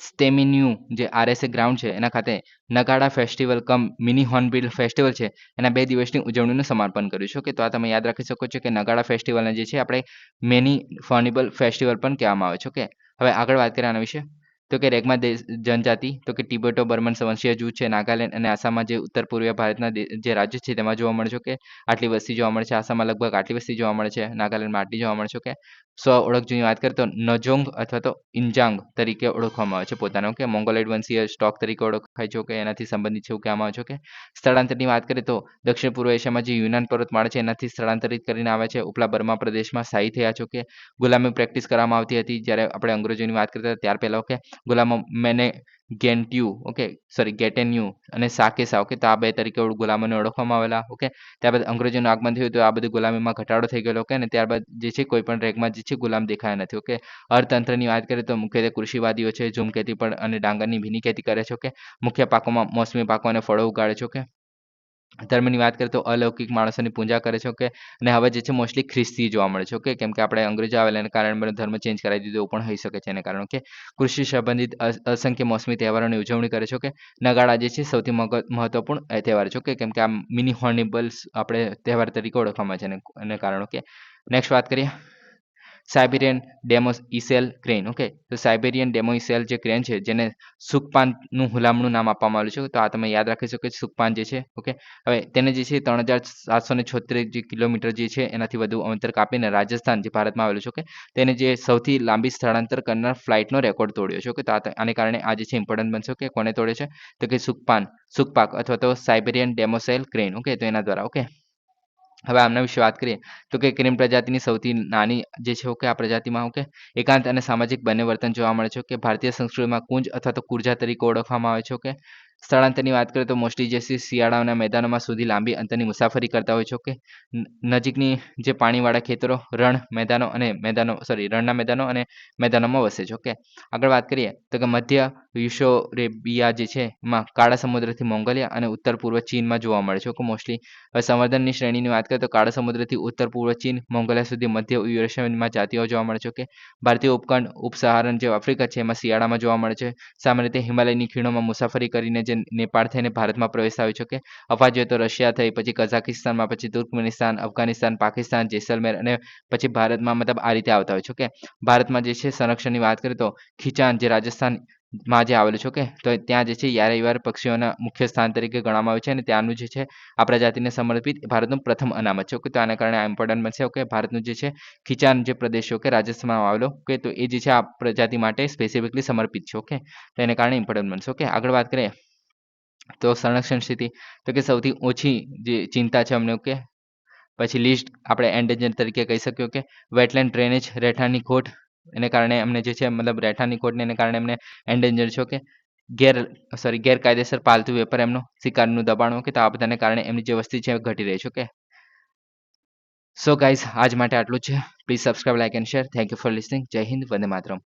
સ્ટેમિન્યુ જે આરએસએ ગ્રાઉન્ડ છે એના ખાતે નગાડા ફેસ્ટિવલ કમ મિની હોર્નબિલ ફેસ્ટિવલ છે એના 2 દિવસની ઉજવણીનું સમાપન કર્યું છે. ઓકે, તો આ તમે યાદ રાખી શકો છો કે નગાડા ફેસ્ટિવલને જે છે આપણે મિની હોર્નિબલ ફેસ્ટિવલ પણ કહેવામાં આવે છે. ઓકે, હવે આગળ વાત કરીએ આના વિશે. તો કે રેગમા દેશ જનજાતિ તો કે ટિબેટો બર્મન વંશીય જૂથ છે. નાગાલેન્ડ અને આસામમાં જે ઉત્તર પૂર્વીય ભારતના જે રાજ્ય છે તેમાં જોવા મળે છે. ઓકે, આટલી વસ્તી જોવા મળે છે. આસામમાં લગભગ આટલી વસ્તી જોવા મળે છે. નાગાલેન્ડમાં આટલી જોવા મળે છે. ઓકે, ઓળખ જૂની વાત કરીએ તો નજોંગ અથવા તો ઇન્જાંગ તરીકે ઓળખવામાં આવે છે પોતાને. ઓકે, મોંગોલોઇડ વંશીય સ્ટોક તરીકે ઓળખાય છે. ઓકે, એનાથી સંબંધિત છે એવું કહેવામાં આવે છે. ઓકે, સ્થળાંતરની વાત કરીએ તો દક્ષિણ પૂર્વ એશિયામાં જે યુનાન પર્વતમાળા છે એનાથી સ્થળાંતરિત કરીને આવે છે. ઉપલા બર્મા પ્રદેશમાં સ્થાયી થયા છે. ઓકે, ગુલામી પ્રેક્ટિસ કરવામાં આવતી હતી જ્યારે આપણે અંગ્રેજોની વાત કરતા ત્યાર પહેલા. ઓકે, ગુલામો મેને ગેન્ટ્યુ, ઓકે સોરી ગેટેન્યુ અને સાકેસા. ઓકે, તો આ 2 તરીકે ગુલામોને ઓળખવામાં આવેલા. ઓકે, ત્યારબાદ અંગ્રેજોનું આગમન થયું તો આ બધું ગુલામીમાં ઘટાડો થઈ ગયેલો. ઓકે, અને ત્યારબાદ જે છે કોઈ પણ રેગમાં જે છે ગુલામ દેખાયા નથી. ઓકે, અર્થતંત્રની વાત કરીએ તો મુખ્યત્વે કૃષિવાદીઓ છે, ઝૂમ ખેતી પણ અને ડાંગરની ભીની ખેતી કરે છે. ઓકે, મુખ્ય પાકોમાં મોસમી પાકો અને ફળો ઉગાડે છે. ઓકે, ધર્મની વાત કરીએ તો અલૌકિક માણસોની પૂજા કરે છે. ઓકે, અને હવે જે છે મોસ્ટલી ખ્રિસ્તી જોવા મળે છે. ઓકે, કેમ કે આપણે અંગ્રેજો આવેલા એના કારણે બધો ધર્મ ચેન્જ કરાવી દીધો એવું પણ હોઈ શકે છે એને કારણે. ઓકે, કૃષિ સંબંધિત અસંખ્ય મોસમી તહેવારોની ઉજવણી કરે છે. ઓકે, નગાડા જે છે સૌથી મહત્વપૂર્ણ તહેવાર છે. ઓકે, કેમ કે આ મિની હોર્નિબલ્સ આપણે તહેવાર તરીકે ઓળખવામાં છે એને કારણે. ઓકે, નેક્સ્ટ વાત કરીએ સાઇબેરિયન ડેમોઇસેલ ક્રેન. ઓકે, તો સાઇબેરિયન ડેમોઇસેલ જે ક્રેન છે જેને સુખપાનનું હુલામણું નામ આપવામાં આવ્યું છે. તો આ તમે યાદ રાખી શકો સુખપાન જે છે. ઓકે, હવે તેને જે છે 3776 જે કિલોમીટર જે છે એનાથી વધુ અંતર કાપીને રાજસ્થાન જે ભારતમાં આવેલું છે. ઓકે, તેને જે સૌથી લાંબી સ્થળાંતર કરનાર ફ્લાઇટનો રેકોર્ડ તોડ્યો છે. ઓકે, તો આને કારણે આ જે છે ઇમ્પોર્ટન્ટ બનશે. ઓકે, કોને તોડે છે તો કે સુખપાક અથવા તો સાઇબેરિયન ડેમોસેલ ક્રેન. ઓકે, તો એના દ્વારા. ઓકે, હવે આમના વિશે વાત કરીએ તો કે ક્રેન પ્રજાતિની સૌથી નાની જે છે. ઓકે, આ પ્રજાતિમાં. ઓકે, એકાંત અને સામાજિક બંને વર્તન જોવા મળે છે. ઓકે, ભારતીય સંસ્કૃતિમાં કુંજ અથવા તો કુર્જા તરીકે ઓળખવામાં આવે છે. ઓકે, સ્થળાંતરની વાત કરીએ તો મોસ્ટલી જે છે શિયાળાના મેદાનોમાં સુધી લાંબી અંતરની મુસાફરી કરતા હોય છે. ઓકે, નજીકની જે પાણીવાળા ખેતરો રણના મેદાનો અને મેદાનોમાં વસે છે. ઓકે, આગળ વાત કરીએ તો કે મધ્ય યુશોરેબિયા જે છે એમાં કાળા સમુદ્રથી મોંગોલિયા અને ઉત્તર પૂર્વ ચીનમાં જોવા મળે છે. ઓકે, મોસ્ટલી સંવર્ધનની શ્રેણીની વાત કરીએ તો કાળા સમુદ્રથી ઉત્તર પૂર્વ ચીન મોંગોલિયા સુધી મધ્ય યુરેશિયામાં જાતિઓ જોવા મળે છે. ઓકે, ભારતીય ઉપખંડ ઉપસહારન જે આફ્રિકા છે એમાં શિયાળામાં જોવા મળે છે. સામાન્ય રીતે હિમાલયની ખીણોમાં મુસાફરી કરીને જે નેપાળ થઈને ભારતમાં પ્રવેશ આવે છે. ઓકે, અફવા જોઈએ તો રશિયા થઈ, પછી કઝાકિસ્તાનમાં, પછી તુર્કમેનિસ્તાન, અફઘાનિસ્તાન, પાકિસ્તાન, જેસલમેર અને પછી ભારતમાં મતલબ આ રીતે આવતા હોય છે. ઓકે, ભારતમાં જે છે સંરક્ષણની વાત કરીએ તો ખીચાન જે રાજસ્થાનમાં જે આવેલું છે. ઓકે, તો ત્યાં જે છે યારેયવાર પક્ષીઓના મુખ્ય સ્થાન તરીકે ગણવામાં આવે છે અને ત્યાંનું જે છે આ પ્રજાતિને સમર્પિત ભારતનું પ્રથમ અનામત છે. ઓકે, તો આના કારણે આ ઇમ્પોર્ટન્ટ બનશે. ઓકે, ભારતનું જે છે ખીચાન જે પ્રદેશ છે. ઓકે, રાજસ્થાનમાં આવેલો. ઓકે, તો એ જે છે આ પ્રજાતિ માટે સ્પેસિફિકલી સમર્પિત છે. ઓકે, તો એને કારણે ઇમ્પોર્ટન્ટ બનશે. ઓકે, આગળ વાત કરીએ તો સંરક્ષણ સ્થિતિ તો કે સૌથી ઓછી જે ચિંતા છે અમને. ઓકે, પછી લિસ્ટ આપણે એન્ડેન્જર તરીકે કહી શકીએ. ઓકે, વેટલેન્ડ ડ્રેનેજ રહેઠાણની ખોટ એને કારણે અમને જે છે મતલબ રહેઠાણની ખોટને એને કારણે એમને એન્ડેન્જર છે. ઓકે, ગેરકાયદેસર પાલતુ વેપાર એમનો શિકારનું દબાણ. ઓકે, તો આ બધાને કારણે એમની જે વસ્તી છે ઘટી રહી છે. ઓકે, સો ગાઈઝ આજ માટે આટલું જ છે. Please subscribe, like and share. Thank you for listening. જય હિન્દ, વંદે માતરમ.